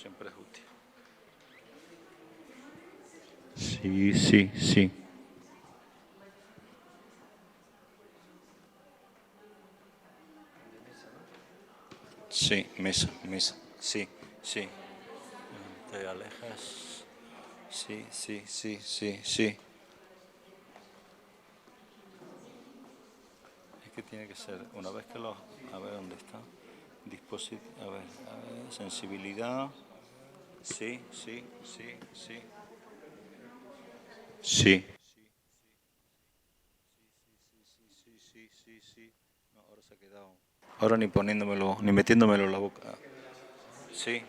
siempre es útil. Sí, sí, sí. Sí, mesa, sí, sí. Te alejas. Sí, sí, sí, sí, sí. Es que tiene que ser, una vez que los... A ver, ¿dónde está? Dispositivo, a ver, sensibilidad. Sí, sí, sí, sí. Sí. Sí. No, ahora se ha quedado. Ahora ni poniéndomelo, ni metiéndomelo en la boca. Sí.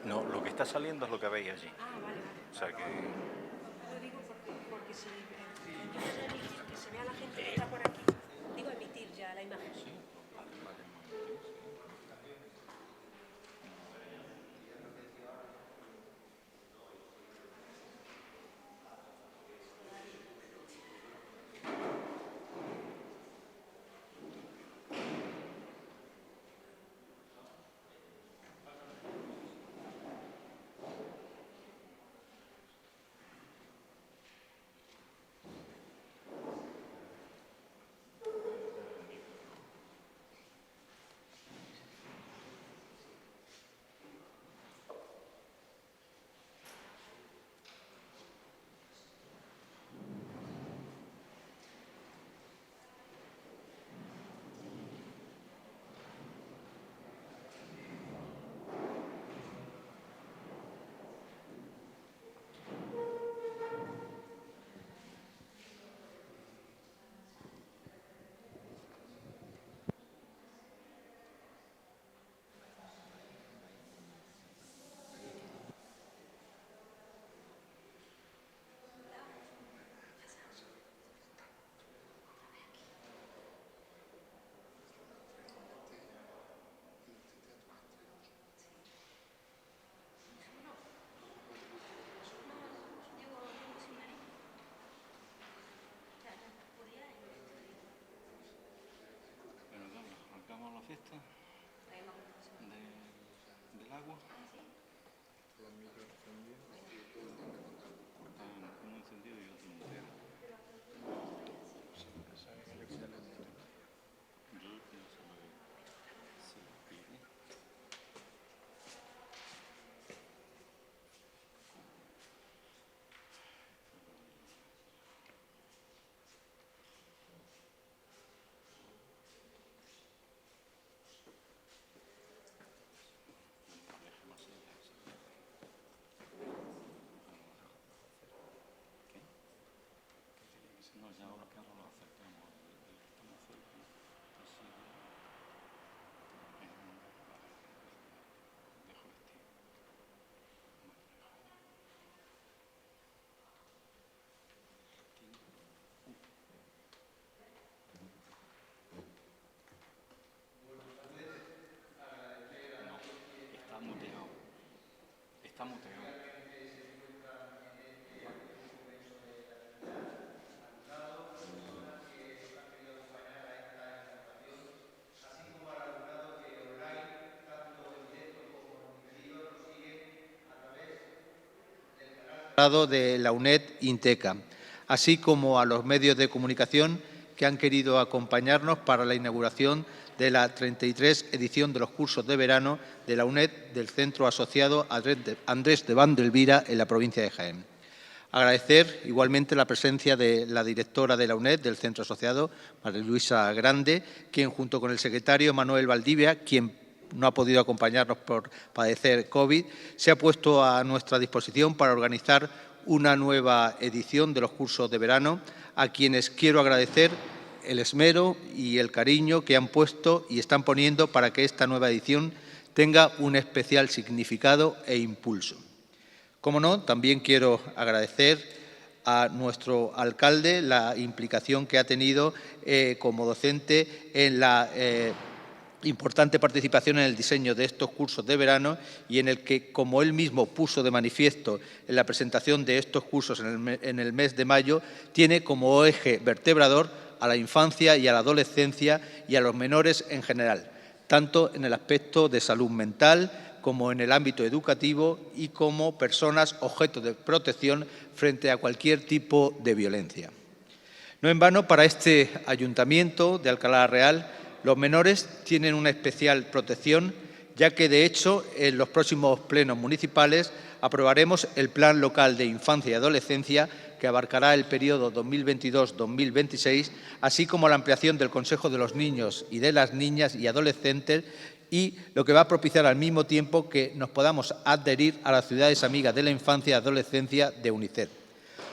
No, lo que está saliendo es lo que veis allí. Vale. O sea que... Lo digo porque si empieza ya a emitir, que se vea la gente que está por aquí. Digo emitir ya la imagen. Arrancamos la fiesta del agua. Uno encendido y otro entero. No, ya ahora que ahora lo acercamos. Estamos cerca. Así. Dejo vestir. No, está muteado. Está muteado. De la UNED Inteca, así como a los medios de comunicación que han querido acompañarnos para la inauguración de la 33 edición de los cursos de verano de la UNED del Centro Asociado Andrés de Vandelvira en la provincia de Jaén. Agradecer igualmente la presencia de la directora de la UNED del Centro Asociado, María Luisa Grande, quien junto con el secretario Manuel Valdivia, quien no ha podido acompañarnos por padecer COVID, se ha puesto a nuestra disposición para organizar una nueva edición de los cursos de verano, a quienes quiero agradecer el esmero y el cariño que han puesto y están poniendo para que esta nueva edición tenga un especial significado e impulso. Como no, también quiero agradecer a nuestro alcalde la implicación que ha tenido como docente en la importante participación en el diseño de estos cursos de verano y en el que, como él mismo puso de manifiesto en la presentación de estos cursos en el mes de mayo, tiene como eje vertebrador a la infancia y a la adolescencia y a los menores en general, tanto en el aspecto de salud mental como en el ámbito educativo y como personas objeto de protección frente a cualquier tipo de violencia. No en vano, para este Ayuntamiento de Alcalá la Real, los menores tienen una especial protección, ya que, de hecho, en los próximos plenos municipales aprobaremos el Plan Local de Infancia y Adolescencia, que abarcará el periodo 2022-2026, así como la ampliación del Consejo de los Niños y de las Niñas y Adolescentes, y lo que va a propiciar al mismo tiempo que nos podamos adherir a las ciudades amigas de la infancia y adolescencia de UNICEF.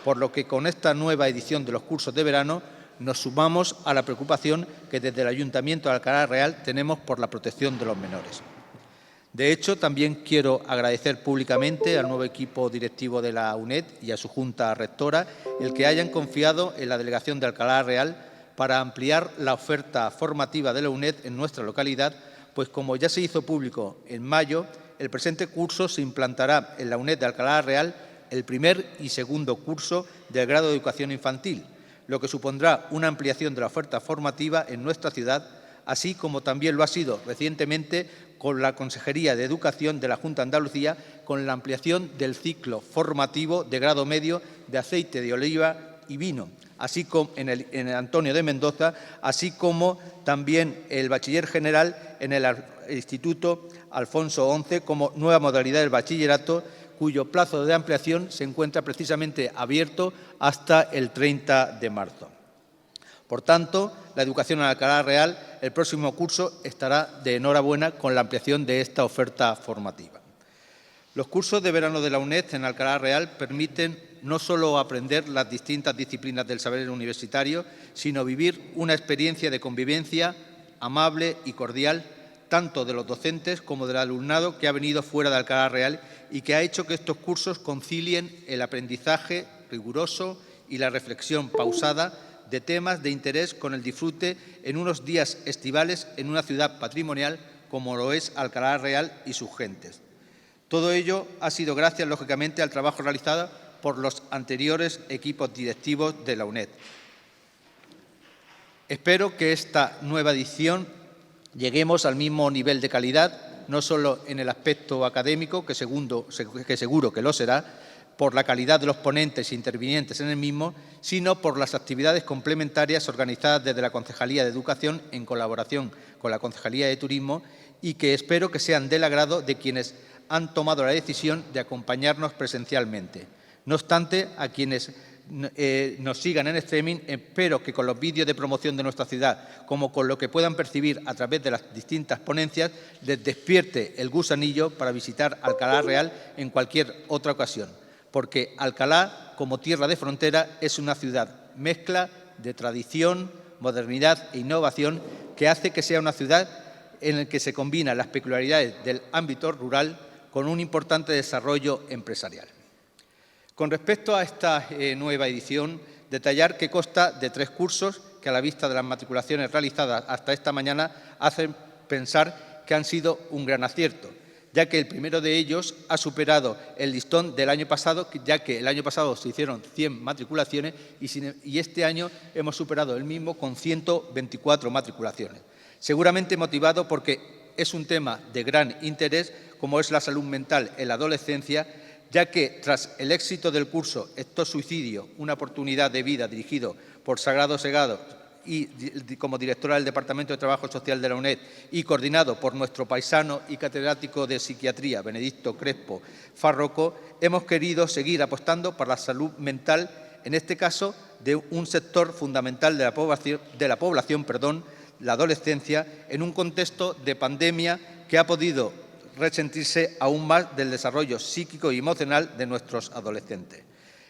Por lo que con esta nueva edición de los cursos de verano nos sumamos a la preocupación que desde el Ayuntamiento de Alcalá la Real tenemos por la protección de los menores. De hecho, también quiero agradecer públicamente al nuevo equipo directivo de la UNED y a su Junta Rectora el que hayan confiado en la Delegación de Alcalá la Real para ampliar la oferta formativa de la UNED en nuestra localidad, pues como ya se hizo público en mayo, el presente curso se implantará en la UNED de Alcalá la Real el primer y segundo curso del grado de Educación Infantil, lo que supondrá una ampliación de la oferta formativa en nuestra ciudad, así como también lo ha sido recientemente con la Consejería de Educación de la Junta de Andalucía, con la ampliación del ciclo formativo de grado medio de aceite de oliva y vino, así como en el Antonio de Mendoza, así como también el bachiller general en el Instituto Alfonso XI como nueva modalidad del bachillerato, cuyo plazo de ampliación se encuentra precisamente abierto hasta el 30 de marzo. Por tanto, la educación en Alcalá la Real el próximo curso estará de enhorabuena con la ampliación de esta oferta formativa. Los cursos de verano de la UNED en Alcalá la Real permiten no solo aprender las distintas disciplinas del saber universitario, sino vivir una experiencia de convivencia amable y cordial, tanto de los docentes como del alumnado que ha venido fuera de Alcalá la Real y que ha hecho que estos cursos concilien el aprendizaje riguroso y la reflexión pausada de temas de interés con el disfrute en unos días estivales en una ciudad patrimonial como lo es Alcalá la Real y sus gentes. Todo ello ha sido gracias, lógicamente, al trabajo realizado por los anteriores equipos directivos de la UNED. Espero que esta nueva edición lleguemos al mismo nivel de calidad, no solo en el aspecto académico, que seguro que lo será, por la calidad de los ponentes e intervinientes en el mismo, sino por las actividades complementarias organizadas desde la Concejalía de Educación en colaboración con la Concejalía de Turismo y que espero que sean del agrado de quienes han tomado la decisión de acompañarnos presencialmente. No obstante, a quienes nos sigan en streaming, espero que con los vídeos de promoción de nuestra ciudad, como con lo que puedan percibir a través de las distintas ponencias, les despierte el gusanillo para visitar Alcalá la Real en cualquier otra ocasión, porque Alcalá, como tierra de frontera, es una ciudad mezcla de tradición, modernidad e innovación que hace que sea una ciudad en la que se combinan las peculiaridades del ámbito rural con un importante desarrollo empresarial. Con respecto a esta nueva edición, detallar que consta de 3 cursos que, a la vista de las matriculaciones realizadas hasta esta mañana, hacen pensar que han sido un gran acierto, ya que el primero de ellos ha superado el listón del año pasado, ya que el año pasado se hicieron 100 matriculaciones y este año hemos superado el mismo con 124 matriculaciones. Seguramente motivado porque es un tema de gran interés, como es la salud mental en la adolescencia, ya que tras el éxito del curso Stop Suicidio, una oportunidad de vida dirigido por Sagrado Segado y como directora del Departamento de Trabajo Social de la UNED y coordinado por nuestro paisano y catedrático de Psiquiatría, Benedicto Crespo Farroco, hemos querido seguir apostando por la salud mental, en este caso de un sector fundamental de la población, la adolescencia, en un contexto de pandemia que ha podido resentirse aún más del desarrollo psíquico y emocional de nuestros adolescentes.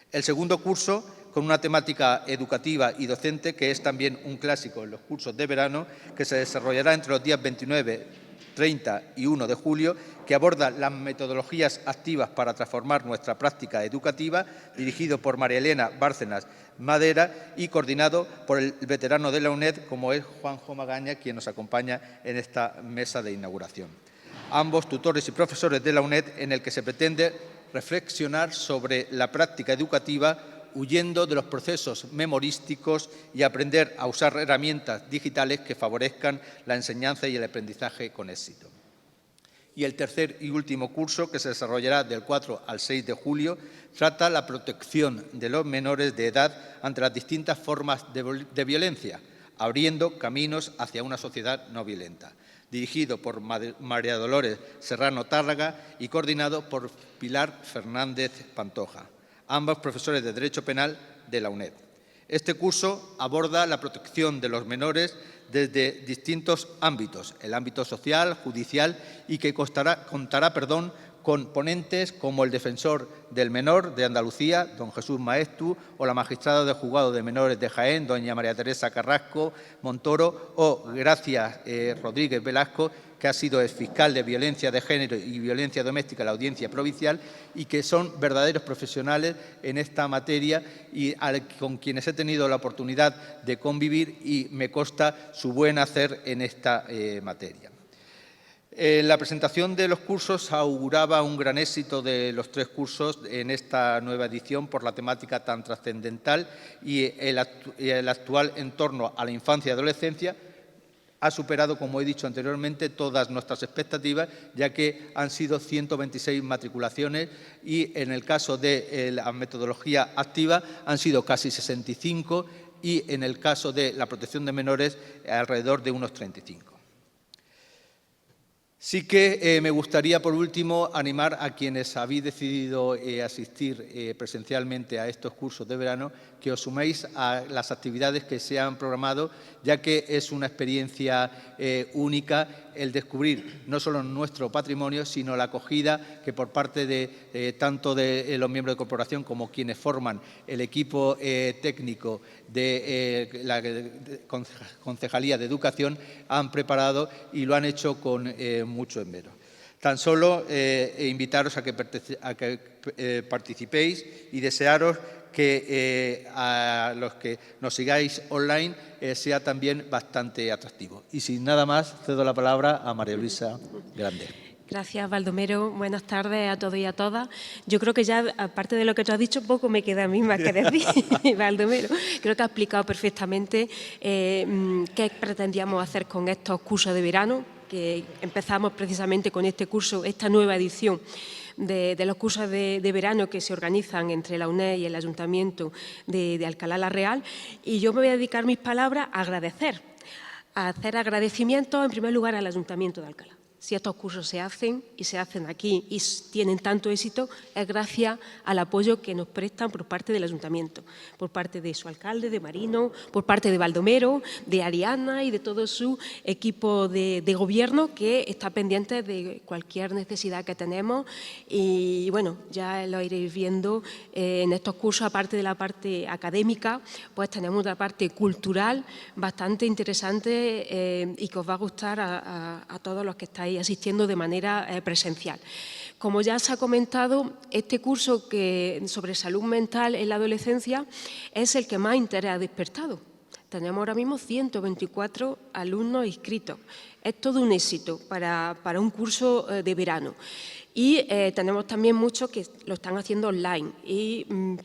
El segundo curso, con una temática educativa y docente, que es también un clásico en los cursos de verano, que se desarrollará entre los días 29, 30 y 1 de julio, que aborda las metodologías activas para transformar nuestra práctica educativa, dirigido por María Elena Bárcenas Madera y coordinado por el veterano de la UNED, como es Juanjo Magaña, quien nos acompaña en esta mesa de inauguración. Ambos tutores y profesores de la UNED, en el que se pretende reflexionar sobre la práctica educativa huyendo de los procesos memorísticos y aprender a usar herramientas digitales que favorezcan la enseñanza y el aprendizaje con éxito. Y el tercer y último curso, que se desarrollará del 4 al 6 de julio, trata la protección de los menores de edad ante las distintas formas de violencia, abriendo caminos hacia una sociedad no violenta, dirigido por María Dolores Serrano Tárraga y coordinado por Pilar Fernández Pantoja, ambos profesores de Derecho Penal de la UNED. Este curso aborda la protección de los menores desde distintos ámbitos, el ámbito social, judicial y que contará con ponentes como el defensor del menor de Andalucía, don Jesús Maestu, o la magistrada del Juzgado de Menores de Jaén, doña María Teresa Carrasco Montoro, o Gracia Rodríguez Velasco, que ha sido exfiscal de Violencia de Género y Violencia Doméstica en la Audiencia Provincial y que son verdaderos profesionales en esta materia y con quienes he tenido la oportunidad de convivir y me consta su buen hacer en esta materia. La presentación de los cursos auguraba un gran éxito de los 3 cursos en esta nueva edición por la temática tan trascendental y el actual entorno a la infancia y adolescencia ha superado, como he dicho anteriormente, todas nuestras expectativas, ya que han sido 126 matriculaciones y en el caso de la metodología activa han sido casi 65 y en el caso de la protección de menores alrededor de unos 35. Sí que me gustaría, por último, animar a quienes habéis decidido asistir presencialmente a estos cursos de verano que os suméis a las actividades que se han programado, ya que es una experiencia única el descubrir no solo nuestro patrimonio, sino la acogida que por parte de tanto de los miembros de corporación como quienes forman el equipo técnico de la Concejalía de Educación han preparado y lo han hecho con mucho esmero. Tan solo invitaros a que participéis y desearos que a los que nos sigáis online sea también bastante atractivo. Y sin nada más, cedo la palabra a María Luisa Grande. Gracias, Baldomero. Buenas tardes a todos y a todas. Yo creo que ya, aparte de lo que tú has dicho, poco me queda a mí más que decir, Baldomero. Creo que ha explicado perfectamente qué pretendíamos hacer con estos cursos de verano, que empezamos precisamente con este curso, esta nueva edición de los cursos de verano que se organizan entre la UNED y el Ayuntamiento de Alcalá la Real. Y yo me voy a dedicar mis palabras a agradecer, a hacer agradecimientos en primer lugar al Ayuntamiento de Alcalá. Si estos cursos se hacen y se hacen aquí y tienen tanto éxito, es gracias al apoyo que nos prestan por parte del Ayuntamiento, por parte de su alcalde, de Marino, por parte de Baldomero, de Ariana y de todo su equipo de gobierno que está pendiente de cualquier necesidad que tenemos. Y bueno, ya lo iréis viendo en estos cursos, aparte de la parte académica, pues tenemos la parte cultural bastante interesante y que os va a gustar a todos los que estáis asistiendo de manera presencial. Como ya se ha comentado, este curso sobre salud mental en la adolescencia es el que más interés ha despertado. Tenemos ahora mismo 124 alumnos inscritos. Es todo un éxito para un curso de verano. Y tenemos también muchos que lo están haciendo online,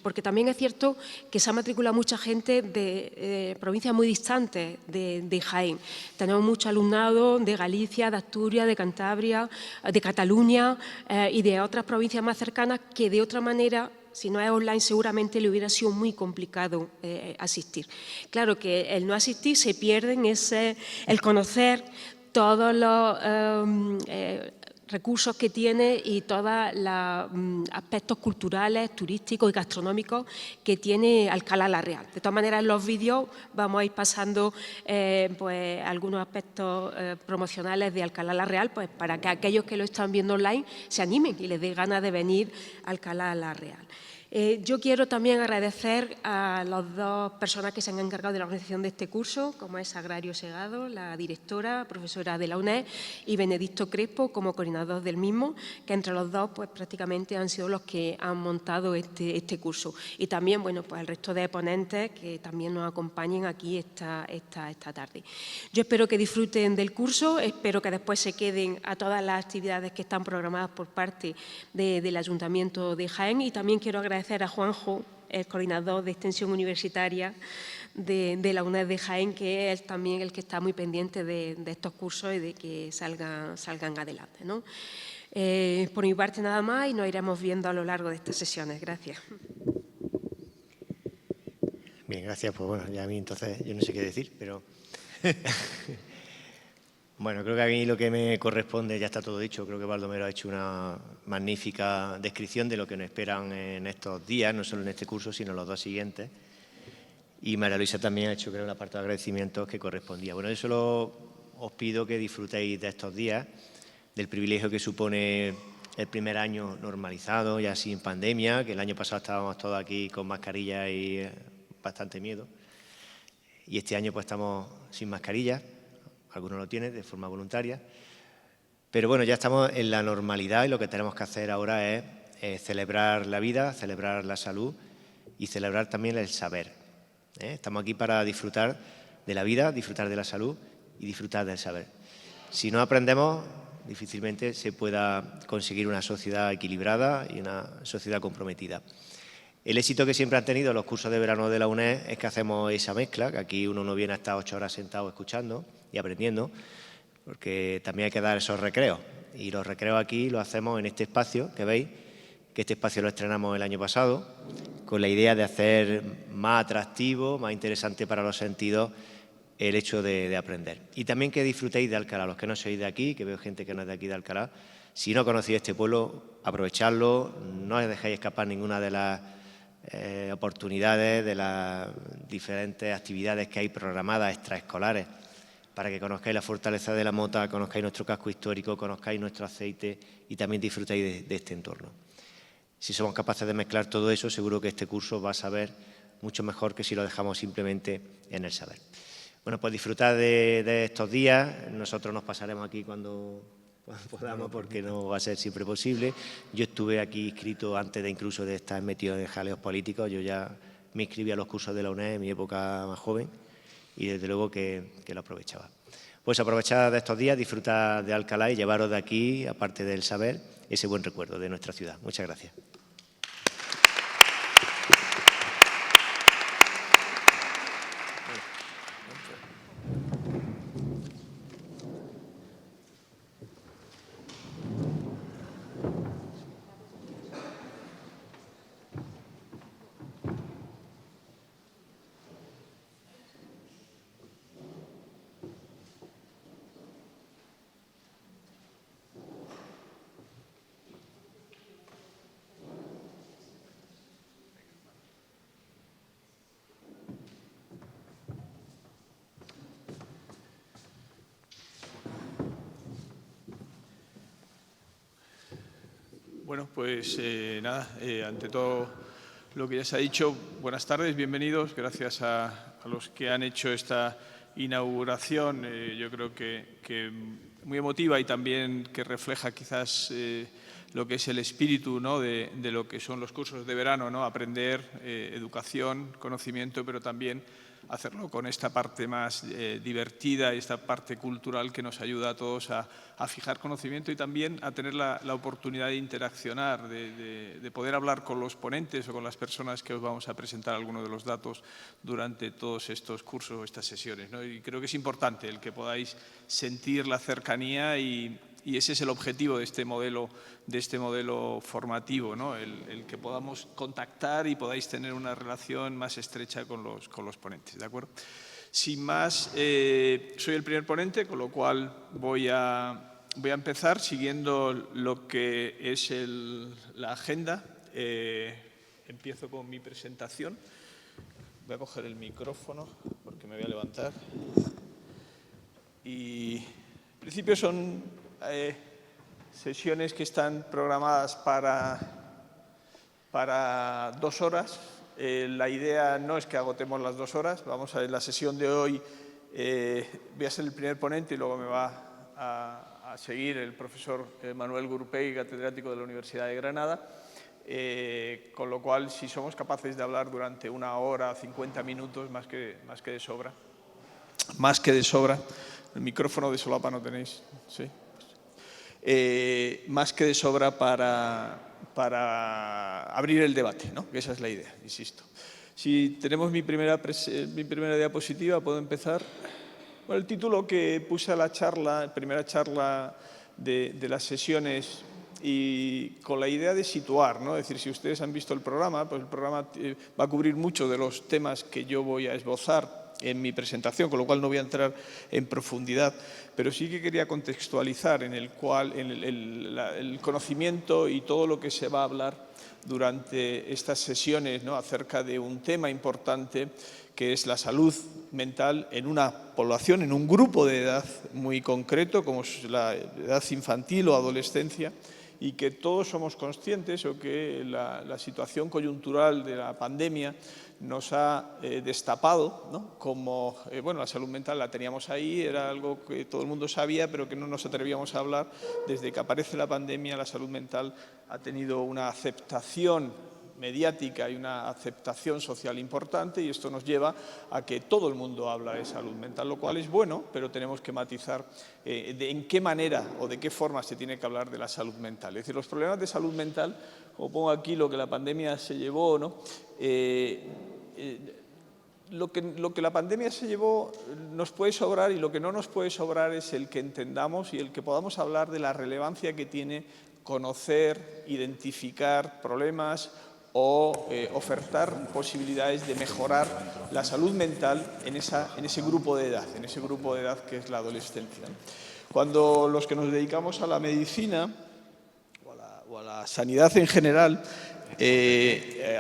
porque también es cierto que se ha matriculado mucha gente de provincias muy distantes de Jaén. Tenemos mucho alumnado de Galicia, de Asturias, de Cantabria, de Cataluña y de otras provincias más cercanas que de otra manera, si no es online, seguramente le hubiera sido muy complicado asistir. Claro que el no asistir se pierden el conocer todos los recursos que tiene y todos los aspectos culturales, turísticos y gastronómicos que tiene Alcalá la Real. De todas maneras, en los vídeos vamos a ir pasando pues, algunos aspectos promocionales de Alcalá la Real, pues, para que aquellos que lo están viendo online se animen y les dé ganas de venir a Alcalá la Real. Yo quiero también agradecer a las 2 personas que se han encargado de la organización de este curso, como es Agrario Segado, la directora, profesora de la UNED, y Benedicto Crespo como coordinador del mismo, que entre los dos pues, prácticamente han sido los que han montado este curso. Y también bueno, pues, el resto de ponentes que también nos acompañen aquí esta tarde. Yo espero que disfruten del curso, espero que después se queden a todas las actividades que están programadas por parte del Ayuntamiento de Jaén y también quiero agradecer a Juanjo el coordinador de extensión universitaria de la UNED de Jaén, que es también el que está muy pendiente de estos cursos y de que salgan adelante, ¿no? Por mi parte nada más y nos iremos viendo a lo largo de estas sesiones. Gracias. Bien, gracias. Pues bueno, ya a mí entonces yo no sé qué decir, pero bueno, creo que a mí lo que me corresponde ya está todo dicho. Creo que Baldomero ha hecho una magnífica descripción de lo que nos esperan en estos días, no solo en este curso, sino en los dos siguientes. Y María Luisa también ha hecho, creo, la parte de agradecimientos que correspondía. Bueno, yo solo os pido que disfrutéis de estos días, del privilegio que supone el primer año normalizado, ya sin pandemia, que el año pasado estábamos todos aquí con mascarilla y bastante miedo. Y este año pues estamos sin mascarilla, algunos lo tienen de forma voluntaria. Pero bueno, ya estamos en la normalidad y lo que tenemos que hacer ahora es celebrar la vida, celebrar la salud y celebrar también el saber. Estamos aquí para disfrutar de la vida, disfrutar de la salud y disfrutar del saber. Si no aprendemos, difícilmente se pueda conseguir una sociedad equilibrada y una sociedad comprometida. El éxito que siempre han tenido los cursos de verano de la UNED es que hacemos esa mezcla, que aquí uno no viene a estar 8 horas sentado escuchando y aprendiendo, porque también hay que dar esos recreos. Y los recreos aquí los hacemos en este espacio, que veis, que este espacio lo estrenamos el año pasado, con la idea de hacer más atractivo, más interesante para los sentidos el hecho de aprender. Y también que disfrutéis de Alcalá, los que no sois de aquí, que veo gente que no es de aquí de Alcalá. Si no conocéis este pueblo, aprovechadlo, no os dejéis escapar ninguna de las oportunidades, de las diferentes actividades que hay programadas extraescolares, para que conozcáis la fortaleza de la Mota, conozcáis nuestro casco histórico, conozcáis nuestro aceite y también disfrutéis de este entorno. Si somos capaces de mezclar todo eso, seguro que este curso va a saber mucho mejor que si lo dejamos simplemente en el saber. Bueno, pues disfrutad de estos días. Nosotros nos pasaremos aquí cuando podamos, porque no va a ser siempre posible. Yo estuve aquí inscrito antes de incluso de estar metido en jaleos políticos. Yo ya me inscribí a los cursos de la UNED en mi época más joven y desde luego que lo aprovechaba. Pues aprovechad de estos días, disfrutad de Alcalá y llevaros de aquí, aparte del saber, ese buen recuerdo de nuestra ciudad. Muchas gracias. Bueno, pues nada, ante todo lo que ya se ha dicho, buenas tardes, bienvenidos. Gracias a los que han hecho esta inauguración, yo creo que muy emotiva y también que refleja quizás lo que es el espíritu, ¿no?, de lo que son los cursos de verano, ¿no? Aprender, educación, conocimiento, pero también hacerlo con esta parte más divertida y esta parte cultural que nos ayuda a todos a fijar conocimiento y también a tener la oportunidad de interaccionar, de poder hablar con los ponentes o con las personas que os vamos a presentar algunos de los datos durante todos estos cursos o estas sesiones, ¿no? Y creo que es importante el que podáis sentir la cercanía y ese es el objetivo de este modelo formativo, ¿no? El que podamos contactar y podáis tener una relación más estrecha con los ponentes, ¿de acuerdo? Sin más, soy el primer ponente, con lo cual voy a empezar siguiendo lo que es la agenda. Empiezo con mi presentación. Voy a coger el micrófono porque me voy a levantar. Y en principio son sesiones que están programadas para 2 horas. La idea no es que agotemos las 2 horas. Vamos a ver, la sesión de hoy voy a ser el primer ponente y luego me va a seguir el profesor Manuel Gurpegui, catedrático de la Universidad de Granada. Con lo cual, si somos capaces de hablar durante 1 hora, 50 minutos, más que de sobra. Más que de sobra. El micrófono de solapa no tenéis, ¿sí? Más que de sobra para abrir el debate, ¿no? Que esa es la idea, insisto. Si tenemos mi primera diapositiva, ¿puedo empezar? Bueno, el título que puse a la charla, primera charla de las sesiones, y con la idea de situar, ¿no? Es decir, si ustedes han visto el programa, pues el programa va a cubrir muchos de los temas que yo voy a esbozar en mi presentación, con lo cual no voy a entrar en profundidad, pero sí que quería contextualizar en el conocimiento y todo lo que se va a hablar durante estas sesiones, ¿no? Acerca de un tema importante que es la salud mental en una población, en un grupo de edad muy concreto, como es la edad infantil o adolescencia, y que todos somos conscientes o que la situación coyuntural de la pandemia nos ha destapado, ¿no? Como, bueno, la salud mental la teníamos ahí, era algo que todo el mundo sabía, pero que no nos atrevíamos a hablar. Desde que aparece la pandemia, la salud mental ha tenido una aceptación mediática y una aceptación social importante, y esto nos lleva a que todo el mundo habla de salud mental, lo cual es bueno, pero tenemos que matizar en qué manera o de qué forma se tiene que hablar de la salud mental. Es decir, los problemas de salud mental, como pongo aquí lo que la pandemia se llevó, ¿no? Lo que la pandemia se llevó nos puede sobrar, y lo que no nos puede sobrar es el que entendamos y el que podamos hablar de la relevancia que tiene conocer, identificar problemas o ofertar posibilidades de mejorar la salud mental en ese grupo de edad, que es la adolescencia. Cuando los que nos dedicamos a la medicina o a la sanidad en general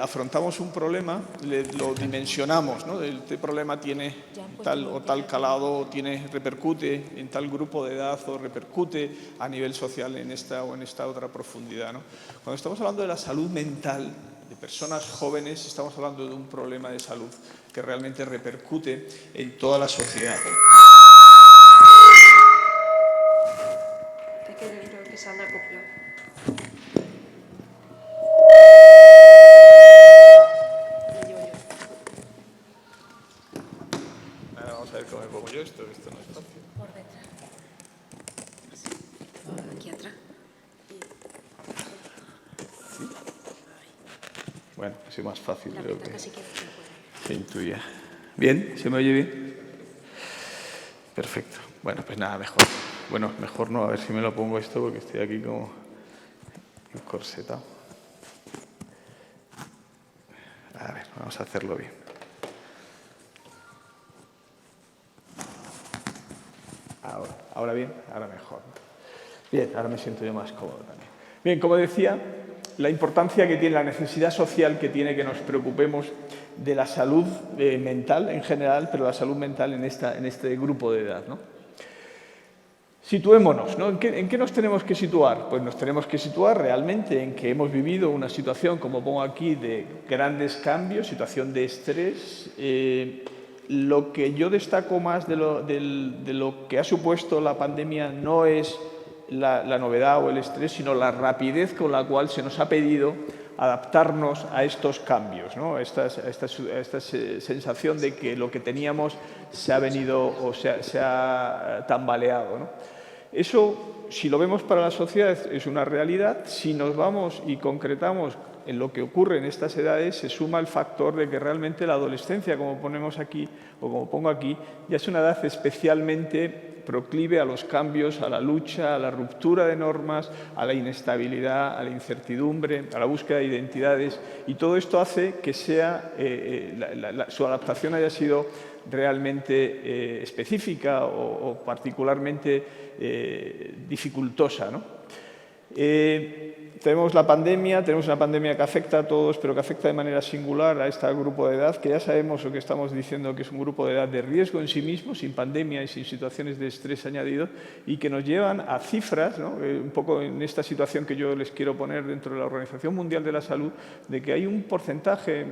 afrontamos un problema, lo dimensionamos, ¿no? Este problema tiene tal o tal calado, repercute en tal grupo de edad o repercute a nivel social en esta o en esta otra profundidad, ¿no? Cuando estamos hablando de la salud mental de personas jóvenes, estamos hablando de un problema de salud que realmente repercute en toda la sociedad. Vamos a ver cómo me pongo yo esto no es fácil. Por detrás. Aquí atrás. ¿Sí? Bueno, es más fácil de lo que se intuía. ¿Bien? ¿Se me oye bien? Perfecto. Bueno, pues nada, mejor. Bueno, mejor no, a ver si me lo pongo esto porque estoy aquí como encorsetado. A ver, vamos a hacerlo bien. Ahora bien, ahora mejor. Bien, ahora me siento yo más cómodo también. Bien, como decía, la importancia que tiene, la necesidad social que tiene que nos preocupemos de la salud mental en general, pero la salud mental en este grupo de edad, ¿no? Situémonos, ¿no? ¿En qué nos tenemos que situar? Pues nos tenemos que situar realmente en que hemos vivido una situación, como pongo aquí, de grandes cambios, situación de estrés. Lo que yo destaco más de lo que ha supuesto la pandemia no es la novedad o el estrés, sino la rapidez con la cual se nos ha pedido adaptarnos a estos cambios, ¿no? Esta sensación de que lo que teníamos se ha venido o se ha tambaleado, ¿no? Eso, si lo vemos para la sociedad, es una realidad. Si nos vamos y concretamos en lo que ocurre en estas edades, se suma el factor de que realmente la adolescencia, como ponemos aquí o como pongo aquí, ya es una edad especialmente proclive a los cambios, a la lucha, a la ruptura de normas, a la inestabilidad, a la incertidumbre, a la búsqueda de identidades, y todo esto hace que su adaptación haya sido realmente específica o particularmente dificultosa, ¿no? Tenemos una pandemia que afecta a todos, pero que afecta de manera singular a este grupo de edad, que ya sabemos o que estamos diciendo que es un grupo de edad de riesgo en sí mismo, sin pandemia y sin situaciones de estrés añadido, y que nos llevan a cifras, ¿no? Un poco en esta situación que yo les quiero poner dentro de la Organización Mundial de la Salud, de que hay un porcentaje,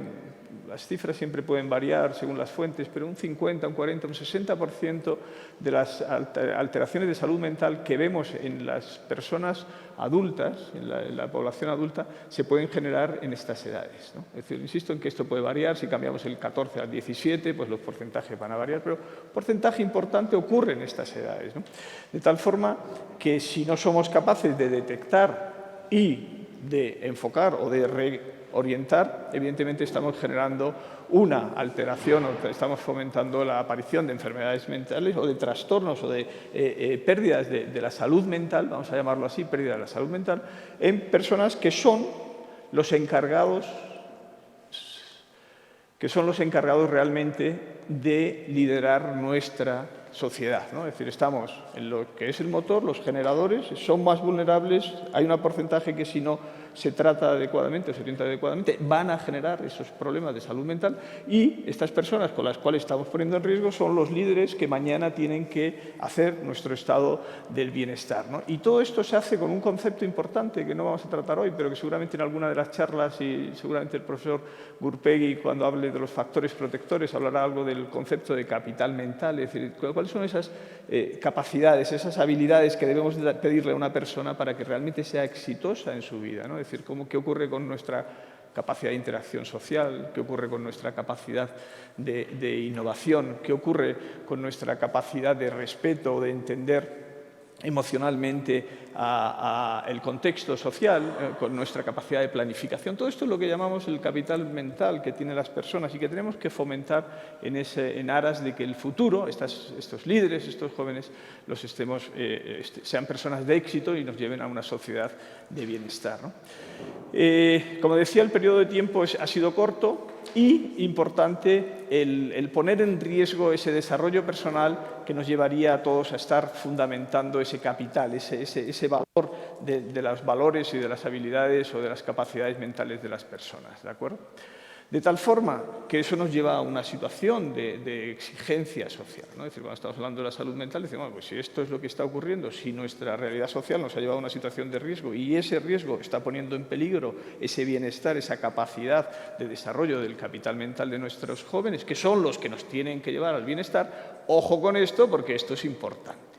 las cifras siempre pueden variar según las fuentes, pero un 50, un 40, un 60% de las alteraciones de salud mental que vemos en las personas adultas, en la población adulta, se pueden generar en estas edades, ¿no? Es decir, insisto en que esto puede variar. Si cambiamos el 14 al 17, pues los porcentajes van a variar, pero un porcentaje importante ocurre en estas edades, ¿no? De tal forma que si no somos capaces de detectar y de enfocar o de reorientar, evidentemente estamos generando una alteración o estamos fomentando la aparición de enfermedades mentales o de trastornos o de pérdidas de la salud mental, vamos a llamarlo así, pérdida de la salud mental, en personas que son los encargados realmente de liderar nuestra sociedad, ¿no? Es decir, estamos en lo que es el motor, los generadores son más vulnerables, hay un porcentaje que si no se trata adecuadamente o se orienta adecuadamente, van a generar esos problemas de salud mental y estas personas con las cuales estamos poniendo en riesgo son los líderes que mañana tienen que hacer nuestro estado del bienestar, ¿no? Y todo esto se hace con un concepto importante que no vamos a tratar hoy, pero que seguramente en alguna de las charlas y seguramente el profesor Gurpegui, cuando hable de los factores protectores, hablará algo del concepto de capital mental, es decir, cuáles son esas capacidades, esas habilidades que debemos pedirle a una persona para que realmente sea exitosa en su vida, ¿no? Es decir, qué ocurre con nuestra capacidad de interacción social, qué ocurre con nuestra capacidad de innovación, qué ocurre con nuestra capacidad de respeto, de entender emocionalmente el contexto social, con nuestra capacidad de planificación. Todo esto es lo que llamamos el capital mental que tienen las personas y que tenemos que fomentar en aras de que el futuro, estos líderes, estos jóvenes, sean personas de éxito y nos lleven a una sociedad de bienestar, ¿no? Como decía, el periodo de tiempo ha sido corto y importante el poner en riesgo ese desarrollo personal que nos llevaría a todos a estar fundamentando ese capital, ese valor de los valores y de las habilidades o de las capacidades mentales de las personas, ¿de acuerdo? De tal forma que eso nos lleva a una situación de exigencia social, ¿no? Es decir, cuando estamos hablando de la salud mental, decimos, bueno, pues si esto es lo que está ocurriendo, si nuestra realidad social nos ha llevado a una situación de riesgo y ese riesgo está poniendo en peligro ese bienestar, esa capacidad de desarrollo del capital mental de nuestros jóvenes, que son los que nos tienen que llevar al bienestar, ojo con esto porque esto es importante.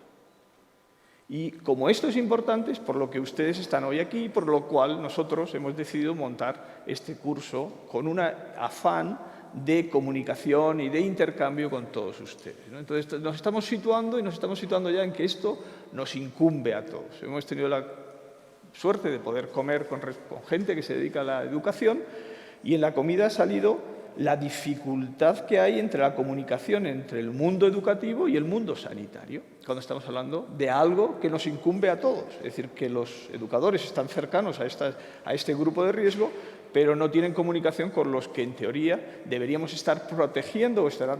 Y como esto es importante, es por lo que ustedes están hoy aquí y por lo cual nosotros hemos decidido montar este curso con un afán de comunicación y de intercambio con todos ustedes, ¿no? Entonces nos estamos situando ya en que esto nos incumbe a todos. Hemos tenido la suerte de poder comer con gente que se dedica a la educación y en la comida ha salido la dificultad que hay entre la comunicación entre el mundo educativo y el mundo sanitario, cuando estamos hablando de algo que nos incumbe a todos. Es decir, que los educadores están cercanos a este grupo de riesgo, pero no tienen comunicación con los que, en teoría, deberíamos estar protegiendo o estar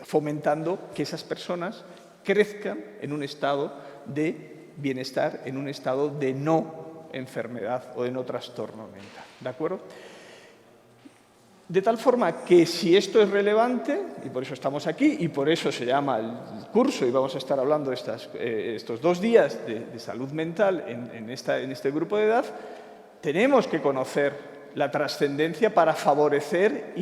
fomentando que esas personas crezcan en un estado de bienestar, en un estado de no enfermedad o de no trastorno mental. ¿De acuerdo? De tal forma que si esto es relevante, y por eso estamos aquí, y por eso se llama el curso, y vamos a estar hablando estos 2 días de salud mental en este grupo de edad, tenemos que conocer la trascendencia para favorecer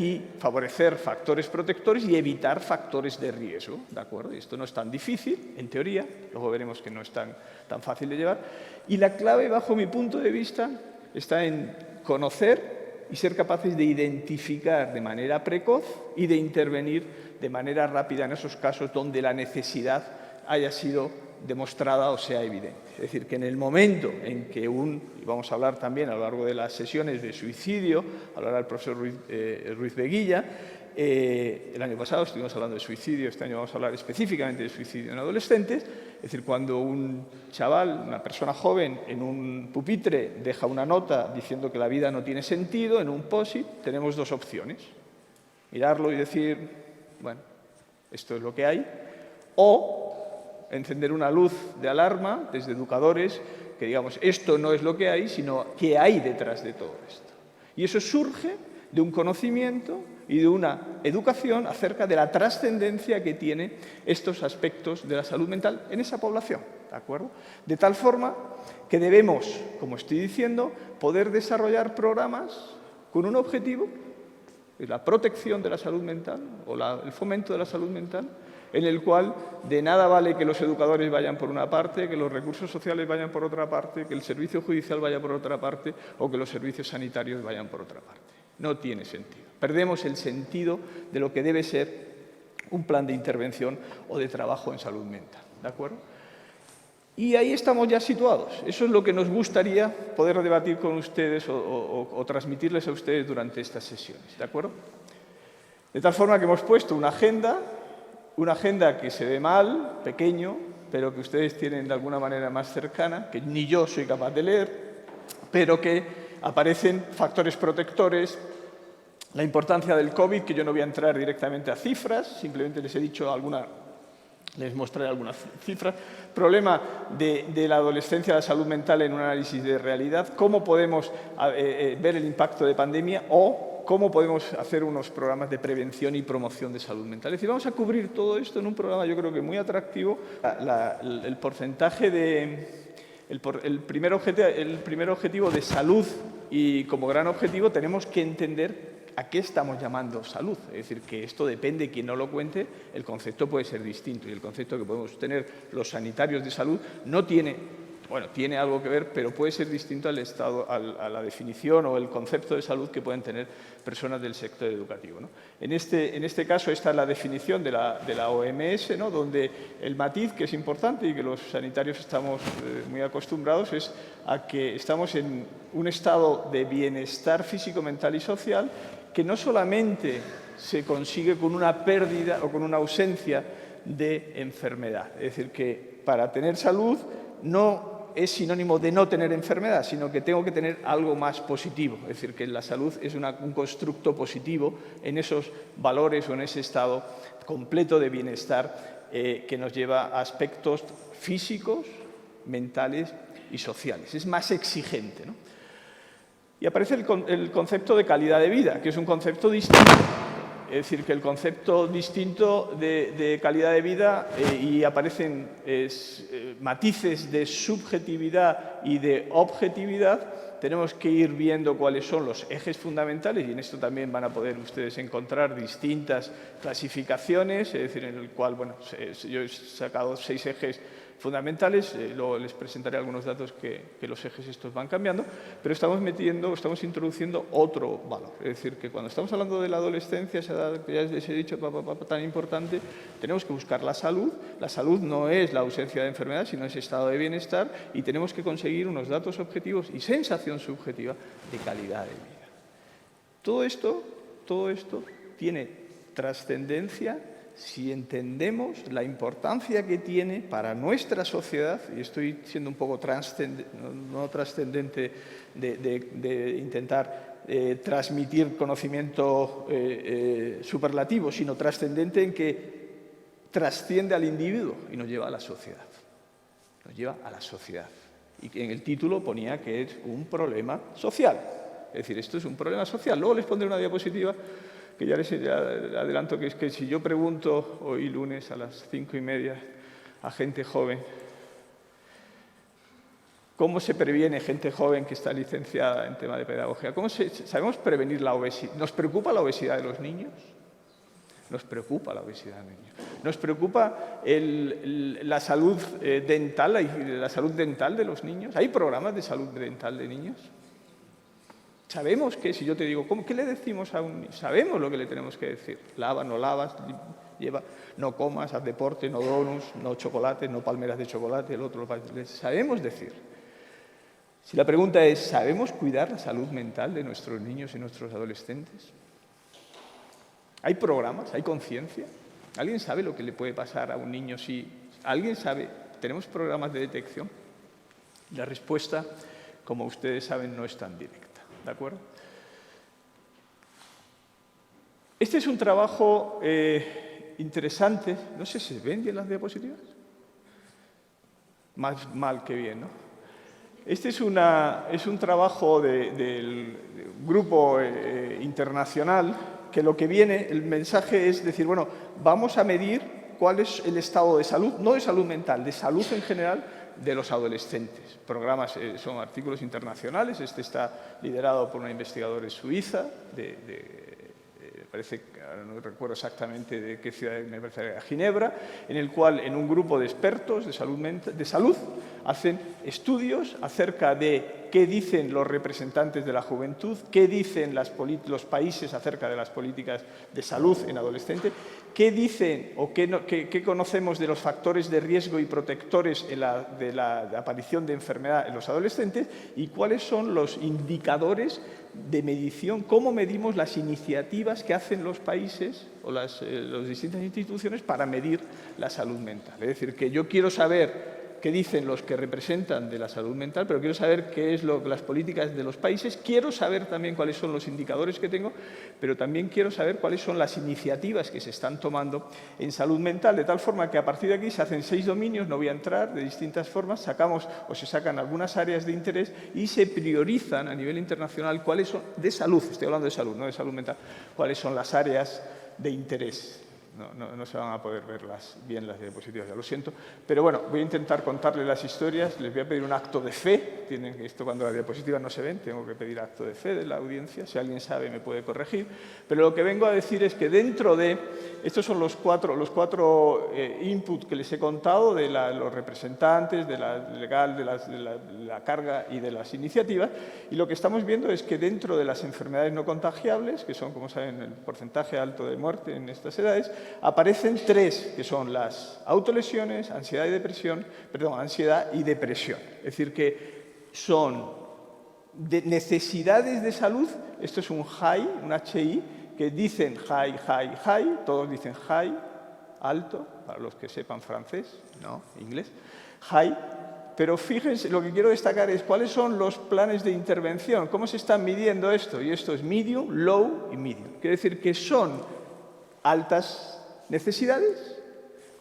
factores protectores y evitar factores de riesgo, ¿de acuerdo? Y esto no es tan difícil, en teoría, luego veremos que no es tan fácil de llevar, y la clave, bajo mi punto de vista, está en conocer y ser capaces de identificar de manera precoz y de intervenir de manera rápida en esos casos donde la necesidad haya sido demostrada o sea evidente. Es decir, que en el momento en que y vamos a hablar también a lo largo de las sesiones de suicidio, hablará el profesor Ruiz Veguilla, el año pasado estuvimos hablando de suicidio, este año vamos a hablar específicamente de suicidio en adolescentes. Es decir, cuando un chaval, una persona joven, en un pupitre deja una nota diciendo que la vida no tiene sentido, en un post-it, tenemos 2 opciones. Mirarlo y decir, bueno, esto es lo que hay, o encender una luz de alarma desde educadores que digamos, esto no es lo que hay, sino qué hay detrás de todo esto. Y eso surge de un conocimiento y de una educación acerca de la trascendencia que tiene estos aspectos de la salud mental en esa población, ¿de acuerdo? De tal forma que debemos, como estoy diciendo, poder desarrollar programas con un objetivo, la protección de la salud mental o el fomento de la salud mental, en el cual de nada vale que los educadores vayan por una parte, que los recursos sociales vayan por otra parte, que el servicio judicial vaya por otra parte o que los servicios sanitarios vayan por otra parte. No tiene sentido. Perdemos el sentido de lo que debe ser un plan de intervención o de trabajo en salud mental. ¿De acuerdo? Y ahí estamos ya situados. Eso es lo que nos gustaría poder debatir con ustedes o transmitirles a ustedes durante estas sesiones, ¿de acuerdo? De tal forma que hemos puesto una agenda que se ve mal, pequeño, pero que ustedes tienen de alguna manera más cercana, que ni yo soy capaz de leer, pero que aparecen factores protectores, la importancia del COVID, que yo no voy a entrar directamente a cifras, simplemente les he dicho les mostraré algunas cifras. Problema de la adolescencia, la salud mental en un análisis de realidad. Cómo podemos ver el impacto de pandemia o cómo podemos hacer unos programas de prevención y promoción de salud mental. Es decir, vamos a cubrir todo esto en un programa yo creo que muy atractivo. El porcentaje el primer objetivo de salud y como gran objetivo tenemos que entender ¿a qué estamos llamando salud? Es decir, que esto depende de quien no lo cuente, el concepto puede ser distinto y el concepto que podemos tener los sanitarios de salud no tiene, bueno, tiene algo que ver, pero puede ser distinto al estado, a la definición o el concepto de salud que pueden tener personas del sector educativo, ¿no? En este caso, esta es la definición de la OMS, ¿no? Donde el matiz, que es importante y que los sanitarios estamos muy acostumbrados, es a que estamos en un estado de bienestar físico, mental y social que no solamente se consigue con una pérdida o con una ausencia de enfermedad. Es decir, que para tener salud no es sinónimo de no tener enfermedad, sino que tengo que tener algo más positivo. Es decir, que la salud es un constructo positivo en esos valores o en ese estado completo de bienestar que nos lleva a aspectos físicos, mentales y sociales. Es más exigente, ¿no? Y aparece el concepto de calidad de vida, que es un concepto distinto. Es decir, que el concepto distinto de calidad de vida y aparecen matices de subjetividad y de objetividad, tenemos que ir viendo cuáles son los ejes fundamentales y en esto también van a poder ustedes encontrar distintas clasificaciones, es decir, en el cual, bueno, yo he sacado 6 ejes fundamentales, luego les presentaré algunos datos que los ejes estos van cambiando, pero estamos introduciendo otro valor. Es decir, que cuando estamos hablando de la adolescencia, esa edad que ya les he dicho tan importante, tenemos que buscar la salud. La salud no es la ausencia de enfermedad, sino ese estado de bienestar y tenemos que conseguir unos datos objetivos y sensación subjetiva de calidad de vida. Todo esto tiene trascendencia si entendemos la importancia que tiene para nuestra sociedad, y estoy siendo un poco no trascendente de intentar transmitir conocimiento superlativo, sino trascendente en que trasciende al individuo y nos lleva a la sociedad. Nos lleva a la sociedad. Y en el título ponía que es un problema social. Es decir, esto es un problema social. Luego les pondré una diapositiva que ya les adelanto que es que si yo pregunto hoy lunes a las 5:30 a gente joven, ¿cómo se previene gente joven que está licenciada en tema de pedagogía? ¿Sabemos prevenir la obesidad? ¿Nos preocupa la obesidad de los niños? Nos preocupa la obesidad de los niños. Nos preocupa la salud dental, la salud dental de los niños. ¿Hay programas de salud dental de niños? Sabemos que, si yo te digo, ¿qué le decimos a un niño? Sabemos lo que le tenemos que decir. Lava, no lavas, lleva, no comas, haz deporte, no donuts, no chocolate, no palmeras de chocolate, el otro. Sabemos decir. Si la pregunta es, ¿sabemos cuidar la salud mental de nuestros niños y nuestros adolescentes? ¿Hay programas? ¿Hay conciencia? ¿Alguien sabe lo que le puede pasar a un niño si... ¿Alguien sabe? ¿Tenemos programas de detección? La respuesta, como ustedes saben, no es tan directa. ¿De acuerdo? Este es un trabajo interesante. No sé si ven bien las diapositivas. Más mal que bien, ¿no? Este es un trabajo del grupo internacional que lo que viene, el mensaje es decir, bueno, vamos a medir cuál es el estado de salud, no de salud mental, de salud en general, de los adolescentes. Programas, son artículos internacionales, este está liderado por una investigadora suiza, parece, ahora no recuerdo exactamente de qué ciudad, me parece Ginebra, en el cual en un grupo de expertos de salud hacen estudios acerca de qué dicen los representantes de la juventud, qué dicen los países acerca de las políticas de salud en adolescentes, qué dicen o qué conocemos de los factores de riesgo y protectores de la aparición de enfermedad en los adolescentes y cuáles son los indicadores de medición, cómo medimos las iniciativas que hacen los países o las distintas instituciones para medir la salud mental. Es decir, que yo quiero saber qué dicen los que representan de la salud mental, pero quiero saber qué es las políticas de los países, quiero saber también cuáles son los indicadores que tengo, pero también quiero saber cuáles son las iniciativas que se están tomando en salud mental, de tal forma que a partir de aquí se hacen 6 dominios, no voy a entrar, de distintas formas, se sacan algunas áreas de interés y se priorizan a nivel internacional cuáles son, de salud, estoy hablando de salud, no de salud mental, cuáles son las áreas de interés. No se van a poder ver bien las diapositivas, ya lo siento. Pero bueno, voy a intentar contarles las historias. Les voy a pedir un acto de fe. Esto cuando las diapositivas no se ven, tengo que pedir acto de fe de la audiencia. Si alguien sabe, me puede corregir. Pero lo que vengo a decir es que dentro de... Estos son los cuatro inputs que les he contado de los representantes, de la legal, de la carga y de las iniciativas. Y lo que estamos viendo es que dentro de las enfermedades no contagiables, que son, como saben, el porcentaje alto de muerte en estas edades, aparecen 3, que son las autolesiones, ansiedad y depresión. Es decir, que son necesidades de salud, esto es un HI, un HI, que dicen high, todos dicen high, alto, para los que sepan francés, no, inglés, high. Pero fíjense, lo que quiero destacar es cuáles son los planes de intervención, cómo se están midiendo esto, y esto es medium, low y medium. Quiere decir que son altas necesidades,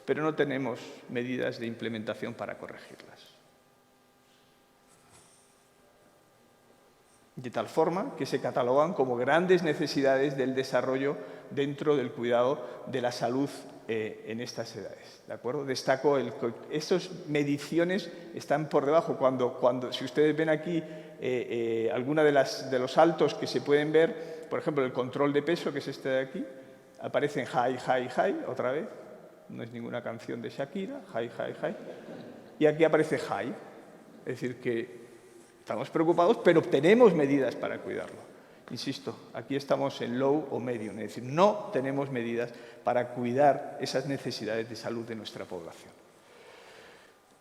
pero no tenemos medidas de implementación para corregirlas. De tal forma que se catalogan como grandes necesidades del desarrollo dentro del cuidado de la salud en estas edades. ¿De acuerdo? Destaco estas mediciones están por debajo. Si ustedes ven aquí alguna de los altos que se pueden ver, por ejemplo, el control de peso, que es este de aquí, aparece en high, otra vez. No es ninguna canción de Shakira, high. Y aquí aparece high. Es decir, que estamos preocupados, pero tenemos medidas para cuidarlo. Insisto, aquí estamos en low o medium. Es decir, no tenemos medidas para cuidar esas necesidades de salud de nuestra población.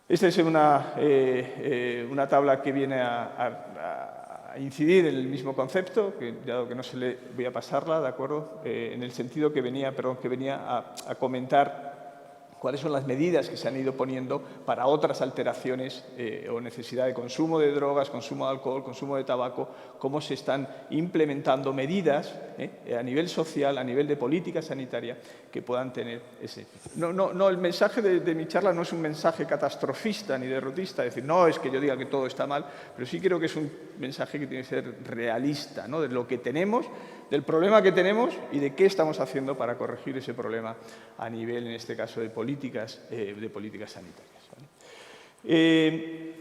Esta es una tabla que viene a incidir en el mismo concepto, que dado que no se le voy a pasarla, ¿de acuerdo? En el sentido que venía a comentar cuáles son las medidas que se han ido poniendo para otras alteraciones o necesidad de consumo de drogas, consumo de alcohol, consumo de tabaco, cómo se están implementando medidas a nivel social, a nivel de política sanitaria, que puedan tener ese... No, el mensaje de mi charla no es un mensaje catastrofista ni derrotista, es decir, no es que yo diga que todo está mal, pero sí creo que es un mensaje que tiene que ser realista, ¿no? De lo que tenemos, del problema que tenemos y de qué estamos haciendo para corregir ese problema a nivel, en este caso, de políticas sanitarias. ¿Vale?